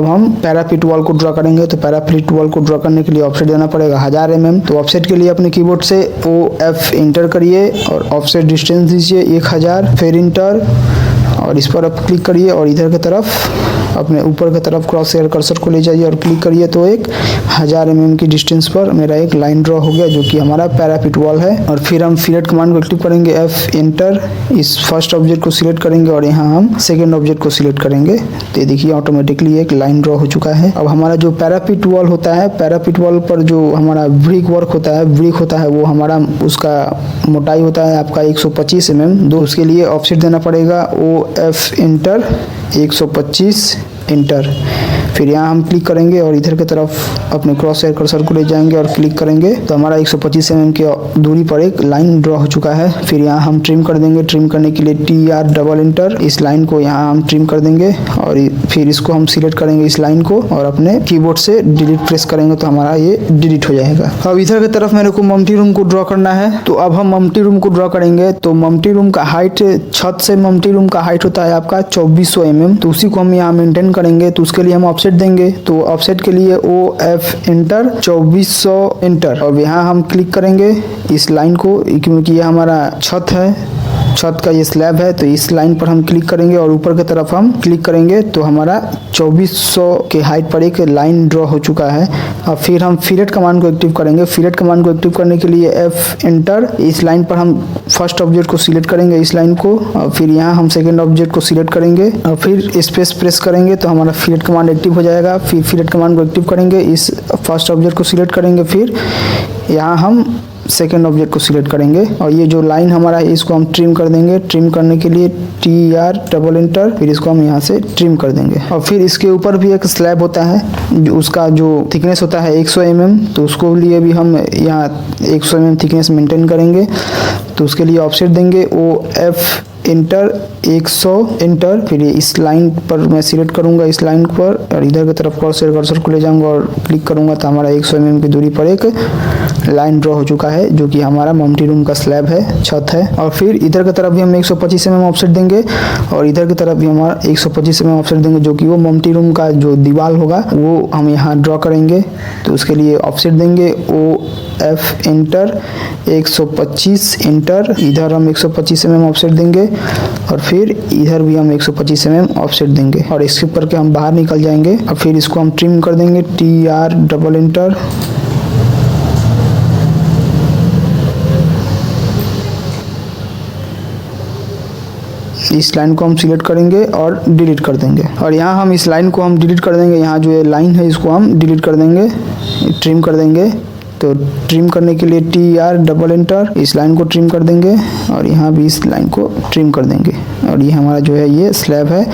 हम पैरापिट वॉल को ड्रॉ करेंगे। तो पैरापिट वॉल को ड्रॉ करने के लिए ऑफसेट देना पड़ेगा 1000 mm। तो ऑफसेट के लिए अपने कीबोर्ड से OF इंटर करिए और ऑफसेट डिस्टेंस दीजिए 1000, फिर इंटर और इस पर आप क्लिक करिए और इधर की तरफ अपने ऊपर की तरफ क्रॉस हेयर कर्सर को ले जाइए और क्लिक करिए तो एक 1000 mm की डिस्टेंस पर मेरा एक लाइन ड्रॉ हो गया, जो कि हमारा पैरापिट वॉल है। और फिर हम फिलेट कमांड को एक्टिव करेंगे, F इंटर, इस फर्स्ट ऑब्जेक्ट को सिलेक्ट करेंगे और यहाँ हम सेकेंड ऑब्जेक्ट को सिलेक्ट करेंगे। तो ये देखिए ऑटोमेटिकली एक लाइन ड्रॉ हो चुका है। अब हमारा जो पैरापिट वॉल होता है, पैरापिट वॉल पर जो हमारा ब्रिक वर्क होता है, ब्रिक होता है वो हमारा उसका मोटाई होता है आपका 125 mm। तो उसके लिए ऑफसेट देना पड़ेगा OF इंटर 125 इंटर। फिर यहाँ हम क्लिक करेंगे और इधर की तरफ अपने क्रॉस हेयर कर्सर को ले जाएंगे और क्लिक करेंगे तो हमारा 125 mm की दूरी पर एक लाइन ड्रॉ हो चुका है। फिर यहाँ हम ट्रिम कर देंगे। ट्रिम करने के लिए TR डबल इंटर, इस लाइन को यहाँ हम ट्रिम कर देंगे और फिर इसको हम सिलेक्ट करेंगे इस लाइन को और अपने कीबोर्ड से डिलीट प्रेस करेंगे तो हमारा ये डिलीट हो जाएगा। अब इधर की तरफ मेरे को मम्टी रूम को ड्रॉ करना है। तो अब हम मम्टी रूम को ड्रॉ करेंगे। तो मम्टी रूम का हाइट, छत से मम्टी रूम का हाइट होता है आपका 2400 mm। तो उसी को हम यहाँ मेंटेन करेंगे। तो उसके लिए हम ऑफसेट देंगे। तो ऑफसेट के लिए OF इंटर 2400 इंटर और यहाँ हम क्लिक करेंगे इस लाइन को, क्योंकि ये हमारा छत है, छत का ये स्लैब है। तो इस लाइन पर हम क्लिक करेंगे और ऊपर की तरफ हम क्लिक करेंगे तो हमारा 2400 के हाइट पर एक लाइन ड्रॉ हो चुका है। अब फिर हम फिलेट कमांड को एक्टिव करेंगे। फिलेट कमांड को एक्टिव करने के लिए F इंटर, इस लाइन पर हम फर्स्ट ऑब्जेक्ट को सिलेक्ट करेंगे, इस लाइन को, और फिर यहाँ हम सेकेंड ऑब्जेक्ट को सिलेक्ट करेंगे और फिर स्पेस प्रेस करेंगे तो हमारा फिलेट कमांड एक्टिव हो जाएगा। फिर फिलेट कमांड को एक्टिव करेंगे, इस फर्स्ट ऑब्जेक्ट को सिलेक्ट करेंगे, फिर यहाँ हम सेकेंड ऑब्जेक्ट को सिलेक्ट करेंगे और ये जो लाइन हमारा है इसको हम ट्रिम कर देंगे। ट्रिम करने के लिए TR डबल एंटर, फिर इसको हम यहाँ से ट्रिम कर देंगे। और फिर इसके ऊपर भी एक स्लैब होता है, उसका जो थिकनेस होता है 100 mm, तो उसको लिए भी हम यहाँ 100 mm थिकनेस मेंटेन करेंगे। तो उसके लिए ऑफसेट देंगे OF एंटर 100 एंटर, फिर इस लाइन पर मैं सिलेक्ट करूंगा, इस लाइन पर, और इधर की तरफ कर्सर को ले जाऊंगा और क्लिक करूंगा तो हमारा 100 mm की दूरी पर एक लाइन ड्रॉ हो चुका है, जो कि हमारा मल्टी रूम का स्लैब है, छत है। और फिर इधर की तरफ भी हम 125 mm ऑफसेट देंगे और इधर की तरफ भी हमारा 125 mm ऑफसेट देंगे, जो कि वो मल्टी रूम का जो दीवार होगा वो हम यहाँ ड्रॉ करेंगे। तो उसके लिए ऑफसेट देंगे OF एंटर 125 एंटर, इधर हम 125 mm ऑफसेट देंगे और फिर इधर भी हम 125 mm ऑफसेट देंगे और स्किप करके हम बाहर निकल जाएंगे। और फिर इसको हम ट्रिम कर देंगे TR डबल एंटर। इस लाइन को हम सिलेक्ट करेंगे और डिलीट कर देंगे और यहाँ हम इस लाइन को हम डिलीट कर देंगे। यहाँ जो ये लाइन है इसको हम डिलीट कर देंगे, ट्रिम कर देंगे। तो ट्रिम करने के लिए TR डबल एंटर, इस लाइन को ट्रिम कर देंगे और यहाँ भी इस लाइन को ट्रिम कर देंगे और ये हमारा जो है ये स्लैब है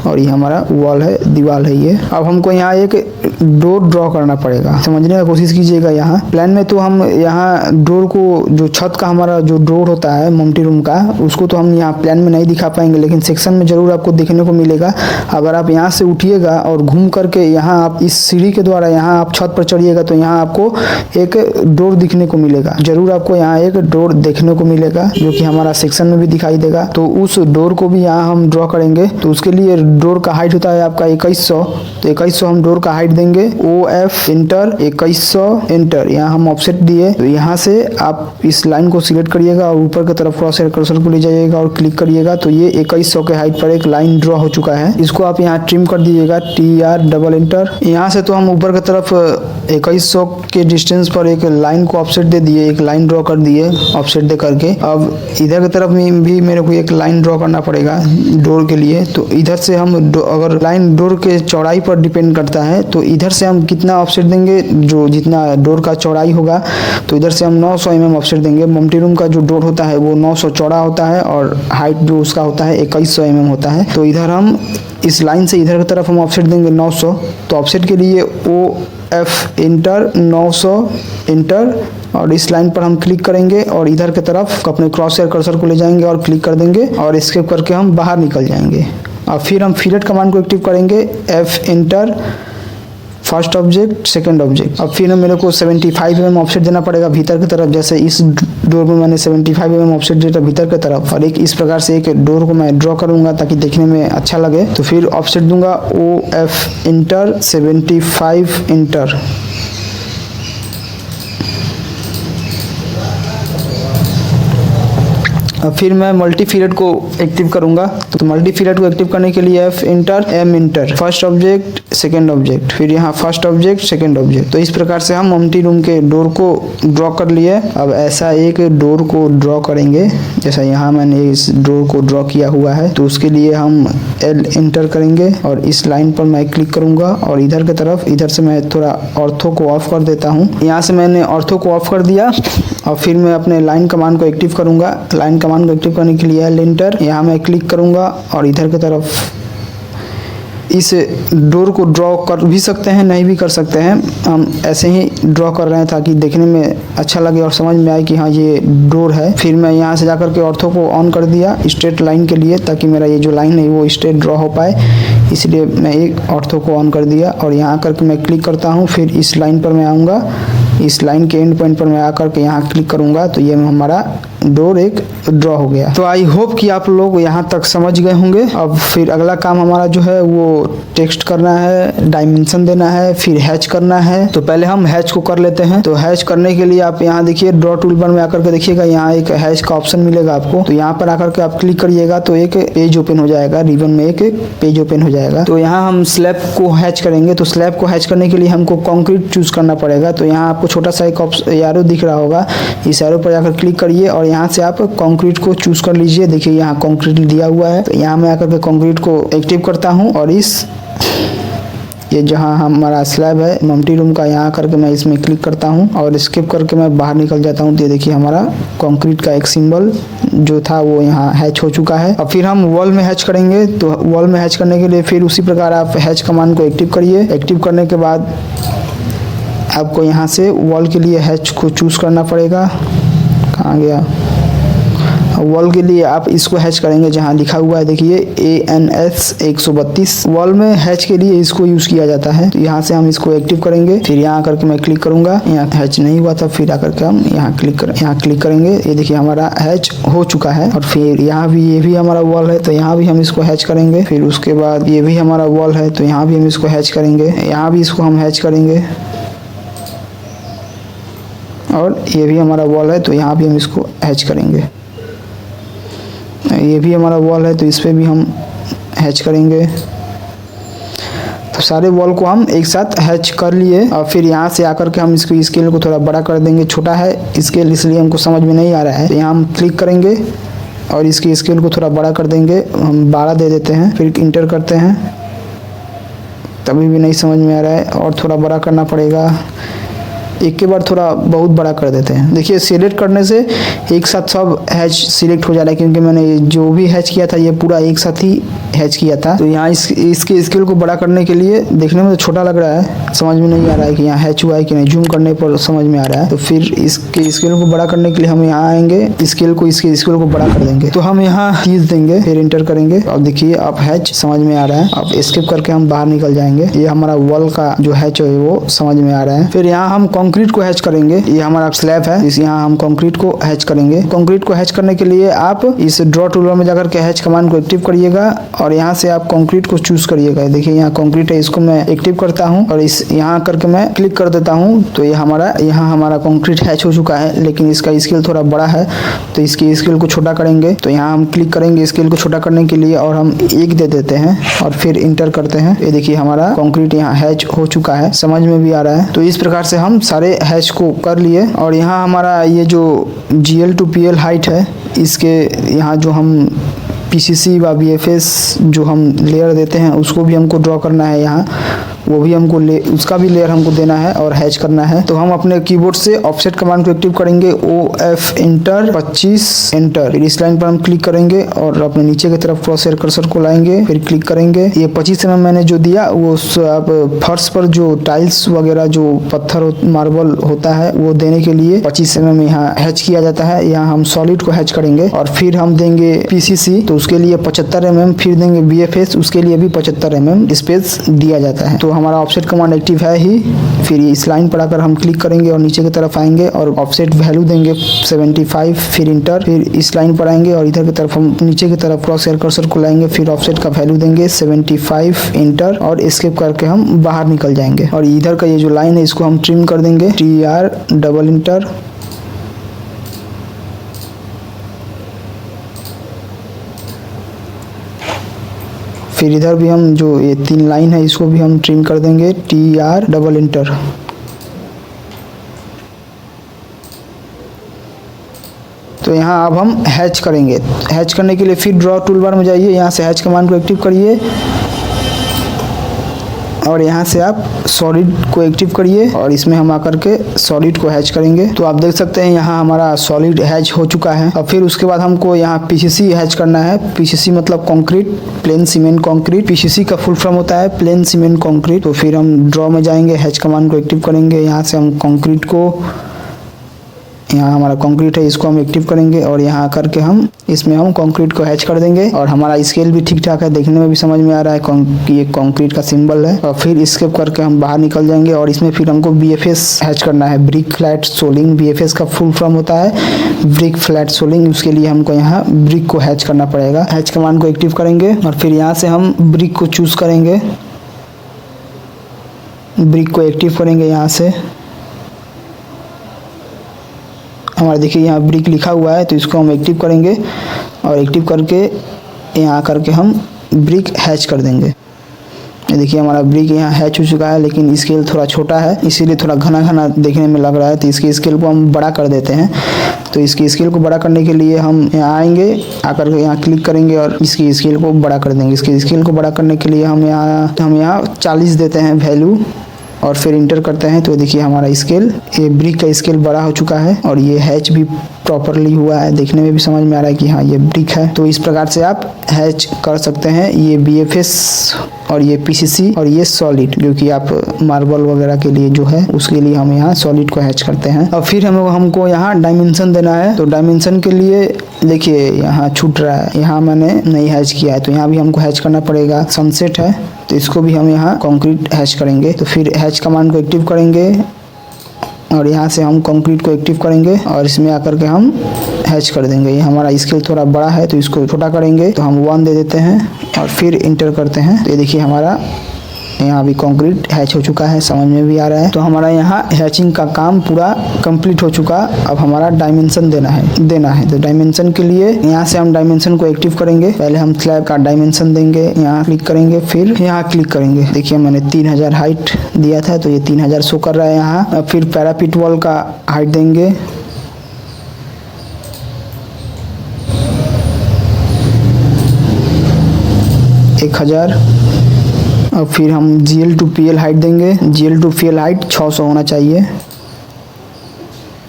और ये हमारा वॉल है, दीवार है ये। अब हमको यहाँ एक डोर ड्रॉ करना पड़ेगा, समझने का कोशिश कीजिएगा। यहाँ प्लान में तो हम यहाँ डोर को, जो छत का हमारा जो डोर होता है मल्टी रूम का, उसको तो हम यहाँ प्लान में नहीं दिखा पाएंगे, लेकिन सेक्शन में जरूर आपको देखने को मिलेगा। अगर आप यहाँ से उठिएगा और घूम करके यहाँ आप इस सीढ़ी के द्वारा यहाँ आप छत पर चढ़िएगा तो यहाँ आपको एक डोर दिखने को मिलेगा, जरूर आपको यहाँ एक डोर देखने को मिलेगा, जो कि हमारा सेक्शन में भी दिखाई देगा। तो उस डोर को भी यहाँ हम ड्रॉ करेंगे। तो उसके लिए डोर का हाइट होता है आपका 2100, तो 2100 हम डोर का हाइट देंगे। OF एंटर 2100 एंटर, यहाँ हम ऑफसेट दिए। तो यहाँ से आप इस लाइन को सिलेक्ट करिएगा और ऊपर की तरफ कर्सर को ले जाइएगा और क्लिक करिएगा तो ये 2100 के हाइट पर एक लाइन ड्रॉ हो चुका है। इसको आप यहाँ ट्रिम कर दीजिएगा TR डबल एंटर। यहाँ से तो हम ऊपर की तरफ 2100 के डिस्टेंस पर एक लाइन को ऑफसेट दे दिए, एक लाइन ड्रॉ कर दिए ऑफसेट दे करके। अब इधर की तरफ में भी मेरे को एक लाइन ड्रॉ करना पड़ेगा डोर के लिए। तो इधर से हम अगर लाइन डोर के चौड़ाई पर डिपेंड करता है तो इधर से हम कितना ऑफसेट देंगे, जो जितना डोर का चौड़ाई होगा तो इधर से हम 900 mm ऑफसेट देंगे। मल्टी रूम का जो डोर होता है वो 900 चौड़ा होता है और हाइट जो उसका होता है 2100 mm होता है। तो इधर हम इस लाइन से इधर की तरफ हम ऑफसेट देंगे 900। तो ऑफसेट के लिए OF एंटर 900 एंटर और इस लाइन पर हम क्लिक करेंगे और इधर की तरफ अपने क्रॉस हेयर कर्सर को ले जाएंगे और क्लिक कर देंगे और एस्केप करके हम बाहर निकल जाएंगे। और फिर हम फिलेट कमांड को एक्टिव करेंगे, F enter, first object second object. अब फिर मेरे को 75 mm ऑफसेट देना पड़ेगा भीतर की तरफ, जैसे इस डोर में मैंने 75 mm ऑफसेट दिया भीतर की तरफ। और एक इस प्रकार से एक डोर को मैं ड्रॉ करूंगा ताकि देखने में अच्छा लगे। तो फिर ऑफसेट दूंगा OF एंटर 75 एंटर। फिर मैं मल्टी फिलेट को एक्टिव करूंगा। तो मल्टी फिलेट को एक्टिव करने के लिए F enter, M enter, first object second object, फिर यहाँ फर्स्ट ऑब्जेक्ट सेकंड ऑब्जेक्ट। तो इस प्रकार से हम मल्टी रूम के डोर को ड्रॉ कर लिए। अब ऐसा एक डोर को ड्रॉ करेंगे, जैसा यहाँ मैंने इस डोर को ड्रॉ किया हुआ है। तो उसके लिए हम L एंटर करेंगे और इस लाइन पर मैं क्लिक करूंगा और इधर की तरफ, इधर से मैं थोड़ा ऑर्थो को ऑफ कर देता हूँ। यहाँ से मैंने ऑर्थो को ऑफ कर दिया और फिर मैं अपने लाइन कमांड को एक्टिव करूंगा। लाइन कमांड को एक्टिव करने के लिए L एंटर, यहाँ मैं क्लिक करूंगा और इधर की तरफ इस डोर को ड्रॉ कर भी सकते हैं, नहीं भी कर सकते हैं। हम ऐसे ही ड्रॉ कर रहे हैं ताकि देखने में अच्छा लगे और समझ में आए कि हाँ ये डोर है। फिर मैं यहाँ से जाकर के ऑर्थो को ऑन कर दिया स्ट्रेट लाइन के लिए, ताकि मेरा ये जो लाइन है वो स्ट्रेट ड्रॉ हो पाए, इसलिए मैं एक ऑर्थो को ऑन कर दिया। और यहाँ करके मैं क्लिक करता हूँ, फिर इस लाइन पर मैं आऊँगा, इस लाइन के एंड पॉइंट पर मैं आकर के यहाँ क्लिक करूँगा तो ये हमारा डोर एक ड्रॉ हो गया। तो आई होप कि आप लोग यहाँ तक समझ गए होंगे। अब फिर अगला काम हमारा जो है वो टेक्स्ट करना है, डायमेंशन देना है, फिर हैच करना है। तो पहले हम हैच को कर लेते हैं। तो हैच करने के लिए आप यहाँ देखिए ड्रॉ टूल बार में आकर के देखिएगा, यहाँ एक हैच का ऑप्शन मिलेगा आपको। तो यहाँ पर आकर के आप क्लिक करिएगा तो एक पेज ओपन हो जाएगा, रिबन में एक पेज ओपन हो जाएगा। तो यहाँ हम स्लैब को हैच करेंगे। तो स्लैब को हैच करने के लिए हमको कंक्रीट चूज करना पड़ेगा। तो यहाँ आपको छोटा सा एक एरो दिख रहा होगा, इस एरो पर जाकर क्लिक करिए और यहाँ से आप कंक्रीट को चूज कर लीजिए। देखिए यहाँ कंक्रीट दिया हुआ है। तो यहाँ मैं आकर के कंक्रीट को एक्टिव करता हूँ और इस ये जहाँ हमारा स्लैब है मल्टी रूम का, यहाँ करके मैं इसमें क्लिक करता हूँ और स्किप करके मैं बाहर निकल जाता हूँ। तो ये देखिए हमारा कंक्रीट का एक सिंबल जो था वो यहाँ हैच हो चुका है। अब फिर हम वॉल में हैच करेंगे। तो वॉल में हैच करने के लिए फिर उसी प्रकार आप हैच कमांड को एक्टिव करिए। एक्टिव करने के बाद आपको यहाँ से वॉल के लिए हैच को चूज करना पड़ेगा। कहाँ गया? वॉल के लिए आप इसको हैच करेंगे जहाँ लिखा हुआ है देखिए ANS 132। वॉल में हैच के लिए इसको यूज किया जाता है। तो यहाँ से हम इसको एक्टिव करेंगे। फिर यहाँ करके मैं क्लिक करूंगा, यहाँ हैच नहीं हुआ था, फिर आकर के हम यहाँ क्लिक करेंगे। ये देखिए हमारा हैच हो चुका है। और फिर यहाँ भी ये भी हमारा वॉल है, तो यहाँ भी हम इसको हैच करेंगे। फिर उसके बाद ये भी हमारा वॉल है, तो यहाँ भी हम इसको हैच करेंगे। यहाँ भी इसको हम हैच करेंगे और ये भी हमारा वॉल है, तो यहाँ भी हम इसको हैच करेंगे। ये भी हमारा वॉल है, तो इस पे भी हम हैच करेंगे। तो सारे वॉल को हम एक साथ हैच कर लिए। और फिर यहाँ से आकर के हम इसको स्केल को थोड़ा बड़ा कर देंगे। छोटा है स्केल इसलिए हमको समझ में नहीं आ रहा है। तो यहाँ हम क्लिक करेंगे और इसकी स्केल को थोड़ा बड़ा कर देंगे। हम 12 दे देते हैं, फिर इंटर करते हैं। तभी भी नहीं समझ में आ रहा है और थोड़ा बड़ा करना पड़ेगा। एक के बाद थोड़ा बहुत बड़ा कर देते हैं। देखिए सिलेक्ट करने से एक साथ सब हैच सिलेक्ट हो जा रहा है, क्योंकि मैंने जो भी हैच किया था ये पूरा एक साथ ही हैच किया था। तो यहाँ इसके स्केल को बड़ा करने के लिए देखने में तो छोटा लग रहा है, समझ में नहीं आ रहा है कि यहाँ हैच हुआ है कि नहीं। जूम करने पर समझ में आ रहा है। तो फिर इसके स्केल को बड़ा करने के लिए हम यहाँ आएंगे, इसके स्केल को बड़ा कर देंगे। तो हम यहाँ 30 देंगे, फिर इंटर करेंगे। और देखिए अब हैच समझ में आ रहा है। अब स्किप करके हम बाहर निकल जाएंगे। ये हमारा वॉल का जो हैच है वो समझ में आ रहा है। फिर यहाँ हम कंक्रीट को हैच करेंगे। ये हमारा स्लैब है, इस यहाँ हम कंक्रीट को हैच करेंगे। कंक्रीट को हैच करने के लिए आप इस ड्रॉ टूलबार में जाकर के हैच कमांड को एक्टिव करिएगा और यहाँ से आप कंक्रीट को चूज करिएगा। देखिए यहाँ कंक्रीट है, इसको मैं एक्टिव करता हूँ और इस यहाँ करके मैं क्लिक कर देता हूँ। तो ये हमारा कंक्रीट हैच हो चुका है, लेकिन इसका स्केल थोड़ा बड़ा है, तो इसकी स्केल को छोटा करेंगे। तो यहाँ हम क्लिक करेंगे स्केल को छोटा करने के लिए और हम 1 दे देते हैं और फिर इंटर करते हैं। ये देखिए हमारा कंक्रीट यहाँ हैच हो चुका है, समझ में भी आ रहा है। तो इस प्रकार से हम सारे हैच को कर लिए। और यहाँ हमारा ये जो GL to PL हाइट है, इसके यहाँ जो हम PCC व BFS जो हम लेयर देते हैं उसको भी हमको ड्रॉ करना है। यहाँ वो भी हमको उसका भी लेयर हमको देना है और हैच करना है। तो हम अपने कीबोर्ड से ऑफसेट कमांड को एक्टिव करेंगे, OF इंटर 25 एंटर। फिर इस लाइन पर हम क्लिक करेंगे और अपने नीचे की तरफ क्रॉसहेयर कर्सर को लाएंगे, फिर क्लिक करेंगे। ये 25 mm मैंने जो दिया वो आप फर्श पर जो टाइल्स वगैरह जो पत्थर मार्बल होता है वो देने के लिए 25 mm यहाँ हैच किया जाता है। यहाँ हम सॉलिड को हैच करेंगे और फिर हम देंगे PCC, तो उसके लिए 75 mm, फिर देंगे BFS, उसके लिए भी 75 mm स्पेस दिया जाता है। तो हमारा ऑफसेट कमांड एक्टिव है ही। फिर इस लाइन पर आकर हम क्लिक करेंगे और नीचे की तरफ आएंगे और ऑफसेट वैल्यू देंगे 75, फिर इंटर। फिर इस लाइन पर आएंगे और इधर की तरफ हम नीचे की तरफ क्रॉस हेयर कर्सर को लाएंगे, फिर ऑफसेट का वैल्यू देंगे 75, इंटर और एस्केप करके हम बाहर निकल जाएंगे। और इधर का ये जो लाइन है इसको हम ट्रिम कर देंगे, TR डबल इंटर। फिर इधर भी हम जो ये 3 लाइन है इसको भी हम ट्रिम कर देंगे, TR डबल इंटर। तो यहाँ अब हम हैच करेंगे। हैच करने के लिए फिर ड्रॉ टूलबार में जाइए, यहाँ से हैच कमांड को एक्टिव करिए और यहाँ से आप सॉलिड को एक्टिव करिए और इसमें हम आकर के सॉलिड को हैच करेंगे। तो आप देख सकते हैं यहाँ हमारा सॉलिड हैच हो चुका है। और फिर उसके बाद हमको यहाँ PCC हैच करना है। PCC मतलब concrete, plane cement concrete. PCC का फुल फॉर्म होता है प्लेन सीमेंट कंक्रीट। तो फिर हम ड्रॉ में जाएंगे, हैच कमांड को एक्टिव करेंगे। यहाँ से हम कंक्रीट को, यहाँ हमारा कंक्रीट है इसको हम एक्टिव करेंगे और यहाँ करके हम इसमें हम कंक्रीट को हैच कर देंगे। और हमारा स्केल भी ठीक ठाक है, देखने में भी समझ में आ रहा है कि ये कंक्रीट का सिंबल है। और फिर स्केप करके हम बाहर निकल जाएंगे और इसमें फिर हमको BFS हैच करना है, ब्रिक फ्लैट सोलिंग। BFS का फुल फॉर्म होता है ब्रिक फ्लैट सोलिंग। उसके लिए हमको यहाँ ब्रिक को हैच करना पड़ेगा। हैच कमांड को एक्टिव करेंगे और फिर यहाँ से हम ब्रिक को चूज करेंगे, ब्रिक को एक्टिव करेंगे। यहाँ से हमारा देखिए यहाँ ब्रिक लिखा हुआ है, तो इसको हम एक्टिव करेंगे और एक्टिव करके यहाँ करके हम ब्रिक हैच कर देंगे। ये देखिए हमारा ब्रिक यहाँ हैच हो चुका है, लेकिन स्केल थोड़ा छोटा है इसीलिए थोड़ा घना घना देखने में लग रहा है। तो इसकी स्केल को हम बड़ा कर देते हैं। तो इसकी स्केल को बड़ा करने के लिए हम यहाँ आएंगे, आकर के यहाँ क्लिक करेंगे और इसकी स्केल को बड़ा कर देंगे। इसकी स्केल को बड़ा करने के लिए हम यहाँ 40 देते हैं वैल्यू और फिर इंटर करते हैं। तो देखिए हमारा स्केल, ये ब्रिक का स्केल बड़ा हो चुका है और ये हैच भी प्रॉपरली हुआ है। देखने में भी समझ में आ रहा है कि हाँ ये ब्रिक है। तो इस प्रकार से आप हैच कर सकते हैं। ये BFS और ये PCC और ये सॉलिड, जो कि आप मार्बल वगैरह के लिए जो है उसके लिए हम यहाँ सॉलिड को हैच करते हैं। और फिर हमको यहाँ डायमेंशन देना है। तो डायमेंशन के लिए देखिए यहाँ छूट रहा है, यहाँ मैंने नहीं हैच किया है तो यहाँ भी हमको हैच करना पड़ेगा। सनसेट है तो इसको भी हम यहाँ कंक्रीट हैच करेंगे। तो फिर हैच कमांड को एक्टिव करेंगे और यहाँ से हम कंक्रीट को एक्टिव करेंगे और इसमें आकर के हम हैच कर देंगे। ये हमारा स्केल थोड़ा बड़ा है तो इसको छोटा करेंगे, तो हम 1 दे देते हैं और फिर इंटर करते हैं। तो ये देखिए हमारा यहाँ भी कंक्रीट हैच हो चुका है, समझ में भी आ रहा है। तो हमारा यहाँ हैचिंग का काम पूरा कंप्लीट हो चुका। अब हमारा डायमेंशन देना है। तो डायमेंशन के लिए यहाँ से हम डायमेंशन को एक्टिव करेंगे। पहले हम स्लैब का डायमेंशन देंगे, यहाँ क्लिक करेंगे, फिर यहाँ क्लिक करेंगे। देखिए मैंने 3000 हाइट दिया था तो ये 3000 शो कर रहा है यहाँ। फिर पैरापिट वॉल का हाइट देंगे, और फिर हम GL to PL हाइट देंगे। GL to PL हाइट 600 होना चाहिए।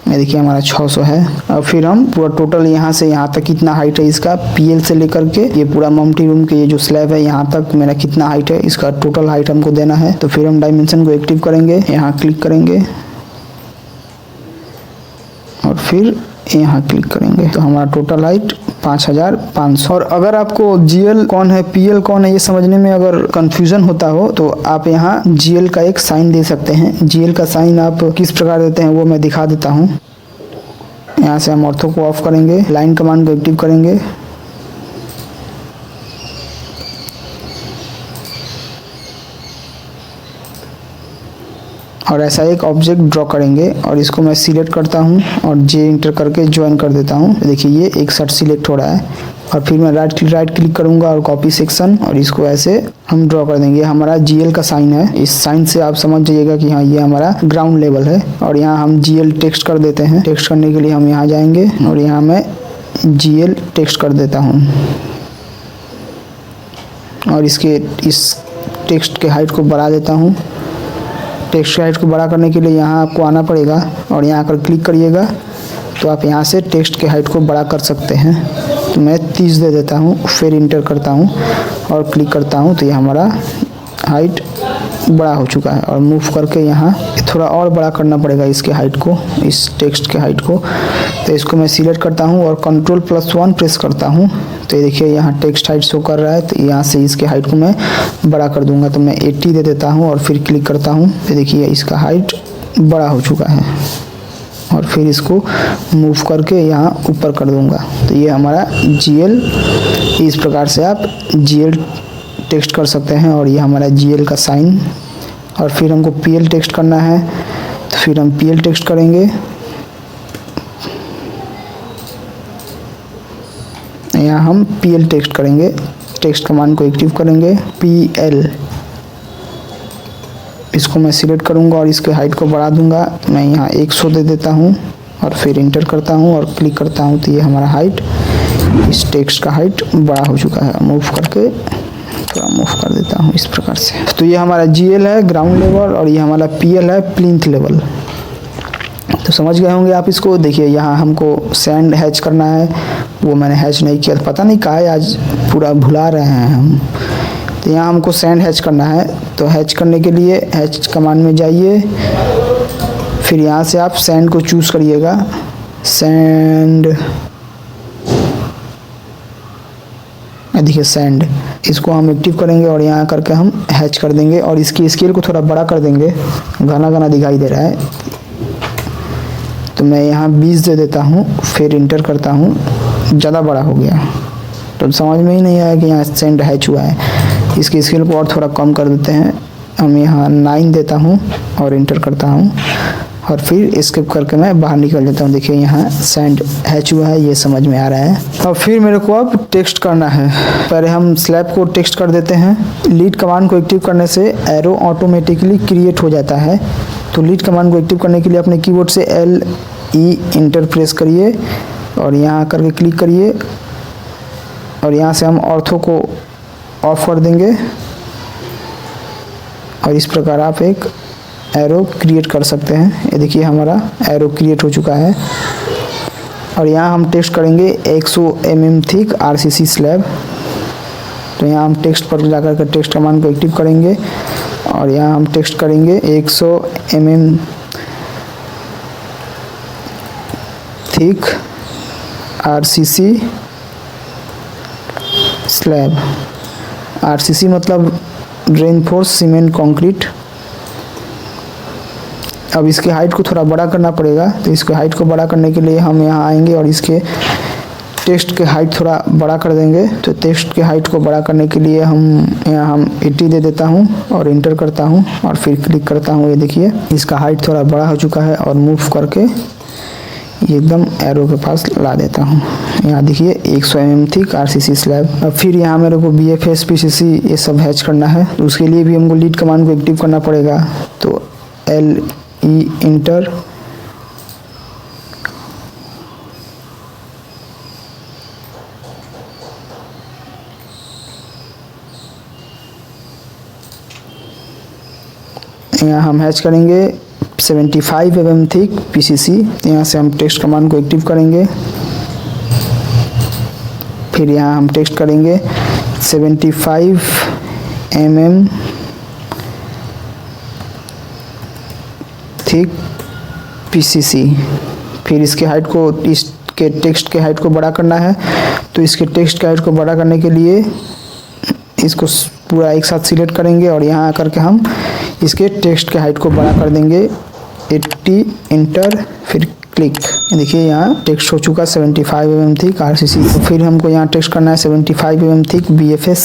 ये देखिए हमारा 600 है। और फिर हम पूरा टोटल यहाँ से यहाँ तक कितना हाइट है इसका, PL से लेकर के ये पूरा मल्टी रूम के ये जो स्लैब है यहाँ तक मेरा कितना हाइट है, इसका टोटल हाइट हमको देना है। तो फिर हम डायमेंशन को एक्टिव करेंगे, यहाँ क्लिक करेंगे और फिर यहाँ क्लिक करेंगे। तो हमारा टोटल हाइट 5500। और अगर आपको GL कौन है PL कौन है ये समझने में अगर कंफ्यूजन होता हो तो आप यहाँ GL का एक साइन दे सकते हैं। GL का साइन आप किस प्रकार देते हैं वो मैं दिखा देता हूँ। यहाँ से हम ऑर्थो को ऑफ करेंगे, लाइन कमांड को एक्टिव करेंगे और ऐसा एक ऑब्जेक्ट ड्रॉ करेंगे और इसको मैं सिलेक्ट करता हूँ और J इंटर करके ज्वाइन कर देता हूँ। देखिए ये एक साथ सिलेक्ट हो रहा है। और फिर मैं राइट क्लिक करूँगा और कॉपी सेक्शन और इसको ऐसे हम ड्रॉ कर देंगे। हमारा GL का साइन है, इस साइन से आप समझ जाइएगा कि हाँ ये हमारा ग्राउंड लेवल है। और यहाँ हम GL टेक्स्ट कर देते हैं। टेक्स्ट करने के लिए हम यहाँ जाएंगे और यहाँ मैं GL टेक्स्ट कर देता हूँ और इस टेक्स्ट के हाइट को बढ़ा देता हूँ। टेक्स्ट हाइट को बड़ा करने के लिए यहाँ आपको आना पड़ेगा और यहाँ आकर क्लिक करिएगा तो आप यहाँ से टेक्स्ट के हाइट को बड़ा कर सकते हैं। तो मैं 30 दे देता हूँ, फिर इंटर करता हूँ और क्लिक करता हूँ तो ये हमारा हाइट बड़ा हो चुका है। और मूव करके यहाँ थोड़ा और बड़ा करना पड़ेगा इसके हाइट को, इस टेक्स्ट के हाइट को। तो इसको मैं सिलेक्ट करता हूँ और Ctrl+1 प्रेस करता हूँ। तो ये देखिए यहाँ टेक्स्ट हाइट शो कर रहा है। तो यहाँ से इसके हाइट को मैं बड़ा कर दूंगा। तो मैं 80 दे देता हूँ और फिर क्लिक करता हूँ। तो देखिए इसका हाइट बड़ा हो चुका है और फिर इसको मूव करके यहाँ ऊपर कर दूंगा। तो ये हमारा GL, इस प्रकार से आप GL टेक्स्ट कर सकते हैं। और ये हमारा GL का साइन। और फिर हमको PL टेक्स्ट करना है तो फिर हम PL टेक्स्ट करेंगे। यहाँ हम PL टेक्स्ट करेंगे, टेक्स्ट कमांड को एक्टिव करेंगे, PL। इसको मैं सिलेक्ट करूँगा और इसके हाइट को बढ़ा दूंगा। मैं यहाँ 100 दे देता हूँ और फिर इंटर करता हूँ और क्लिक करता हूँ। तो ये हमारा हाइट, इस टेक्स्ट का हाइट बड़ा हो चुका है। मूव करके थोड़ा मूव कर देता हूँ इस प्रकार से। तो ये हमारा GL है ग्राउंड लेवल और ये हमारा PL है प्लिंथ लेवल। तो समझ गए होंगे आप इसको। देखिए यहाँ हमको सैंड हैच करना है, वो मैंने हैच नहीं किया, पता नहीं कहाँ है, आज पूरा भुला रहे हैं हम। तो यहाँ हमको सैंड हैच करना है। तो हैच करने के लिए हैच कमांड में जाइए, फिर यहाँ से आप सैंड को चूज़ करिएगा। सैंड, देखिए सैंड, इसको हम एक्टिव करेंगे और यहाँ करके हम हैच कर देंगे और इसकी स्केल को थोड़ा बड़ा कर देंगे, घना घना दिखाई दे रहा है। तो मैं यहाँ 20 दे देता हूँ, फिर इंटर करता हूँ, ज़्यादा बड़ा हो गया तो समझ में ही नहीं आया कि यहाँ सैंड हैच हुआ है। इसकी स्केल को और थोड़ा कम कर देते हैं। हम यहाँ 9 देता हूँ और इंटर करता हूँ और फिर स्किप करके मैं बाहर निकल जाता हूँ। देखिए यहाँ सेंड हैच हुआ है, ये समझ में आ रहा है। अब फिर मेरे को अब टेक्स्ट करना है। पहले हम स्लैब को टेक्स्ट कर देते हैं। लीड कमांड को एक्टिव करने से एरो ऑटोमेटिकली क्रिएट हो जाता है। तो लीड कमांड को एक्टिव करने के लिए अपने कीबोर्ड से LE इंटर प्रेस करिए और यहाँ करके क्लिक करिए और यहाँ से हम ऑर्थो को ऑफ कर देंगे और इस प्रकार आप एक एरो क्रिएट कर सकते हैं। ये देखिए हमारा एरो क्रिएट हो चुका है और यहाँ हम टेक्स्ट करेंगे 100 mm थिक RCC स्लैब। तो यहाँ हम टेक्स्ट पर जाकर के टेक्स्ट कमांड को एक्टिव करेंगे और यहाँ हम टेक्स्ट करेंगे 100 mm thick RCC slab. RCC मतलब रेनफोर्स सीमेंट कंक्रीट। अब इसके हाइट को थोड़ा बड़ा करना पड़ेगा, तो इसके हाइट को बड़ा करने के लिए हम यहाँ आएंगे और इसके टेक्स्ट के हाइट थोड़ा बड़ा कर देंगे। तो टेक्स्ट के हाइट को बड़ा करने के लिए हम 80 दे देता हूँ और इंटर करता हूँ और फिर क्लिक करता हूँ। ये देखिए इसका हाइट थोड़ा बड़ा हो चुका है और मूव करके ये एकदम एरो के पास ला देता हूँ। यहाँ देखिए 100 mm थिक RCC स्लैब। अब फिर यहाँ मेरे को BFS PCC ये सब हैच करना है, तो उसके लिए भी हमको लीड कमांड को एक्टिव करना पड़ेगा। तो LE इंटर यहाँ हम हैच करेंगे 75 mm थिक PCC। यहाँ से हम टेक्स्ट कमांड को एक्टिव करेंगे। फिर यहाँ हम टेक्स्ट करेंगे 75 mm थिक PCC। फिर इसके हाइट को, इसके टेक्स्ट के हाइट को बड़ा करना है। तो इसके टेक्स्ट के हाइट को बड़ा करने के लिए इसको पूरा एक साथ सिलेक्ट करेंगे और यहाँ आकर के हम इसके टेक्स्ट के हाइट को बड़ा कर देंगे 80 इंटर फिर क्लिक। देखिए यहाँ टेक्स्ट हो चुका 75 mm थिक RCC। तो फिर हमको यहाँ टेक्स्ट करना है 75 mm थिक BFS।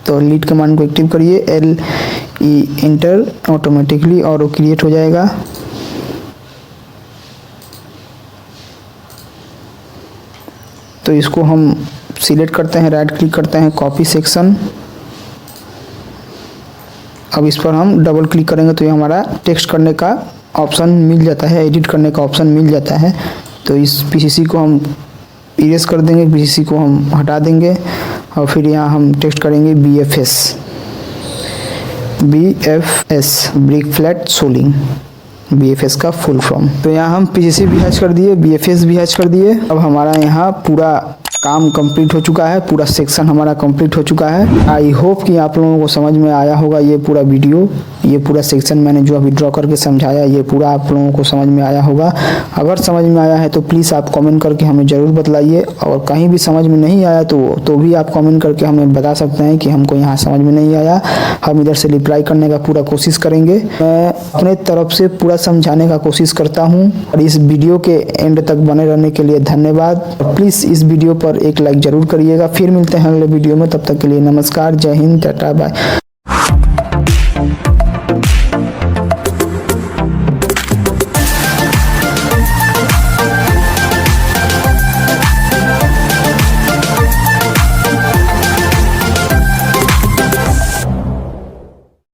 तो लीड कमांड को एक्टिव करिए LE इंटर, ऑटोमेटिकली और वो क्रिएट हो जाएगा। तो इसको हम सिलेक्ट करते हैं, राइट क्लिक करते हैं, कॉपी सेक्शन। अब इस पर हम डबल क्लिक करेंगे तो ये हमारा टेक्स्ट करने का ऑप्शन मिल जाता है, एडिट करने का ऑप्शन मिल जाता है। तो इस PCC को हम इरेज कर देंगे, PCC को हम हटा देंगे और फिर यहाँ हम टेक्स्ट करेंगे BFS brick flat soling, BFS का फुल फॉर्म। तो यहाँ हम PCC भी हैच कर दिए, BFS भी हैच कर दिए। अब हमारा यहाँ पूरा काम कंप्लीट हो चुका है, पूरा सेक्शन हमारा कंप्लीट हो चुका है। आई होप कि आप लोगों को समझ में आया होगा ये पूरा वीडियो, ये पूरा सेक्शन मैंने जो अभी ड्रॉ करके समझाया, ये पूरा आप लोगों को समझ में आया होगा। अगर समझ में आया है तो प्लीज़ आप कमेंट करके हमें ज़रूर बतलाइए, और कहीं भी समझ में नहीं आया तो भी आप कमेंट करके हमें बता सकते हैं कि हमको यहाँ समझ में नहीं आया। हम इधर से रिप्लाई करने का पूरा कोशिश करेंगे। मैं अपने तरफ से पूरा समझाने का कोशिश करता हूँ। और इस वीडियो के एंड तक बने रहने के लिए धन्यवाद। और प्लीज़ इस वीडियो पर एक लाइक ज़रूर करिएगा। फिर मिलते हैं अगले वीडियो में, तब तक के लिए नमस्कार, जय हिंद, टाटा, बाय।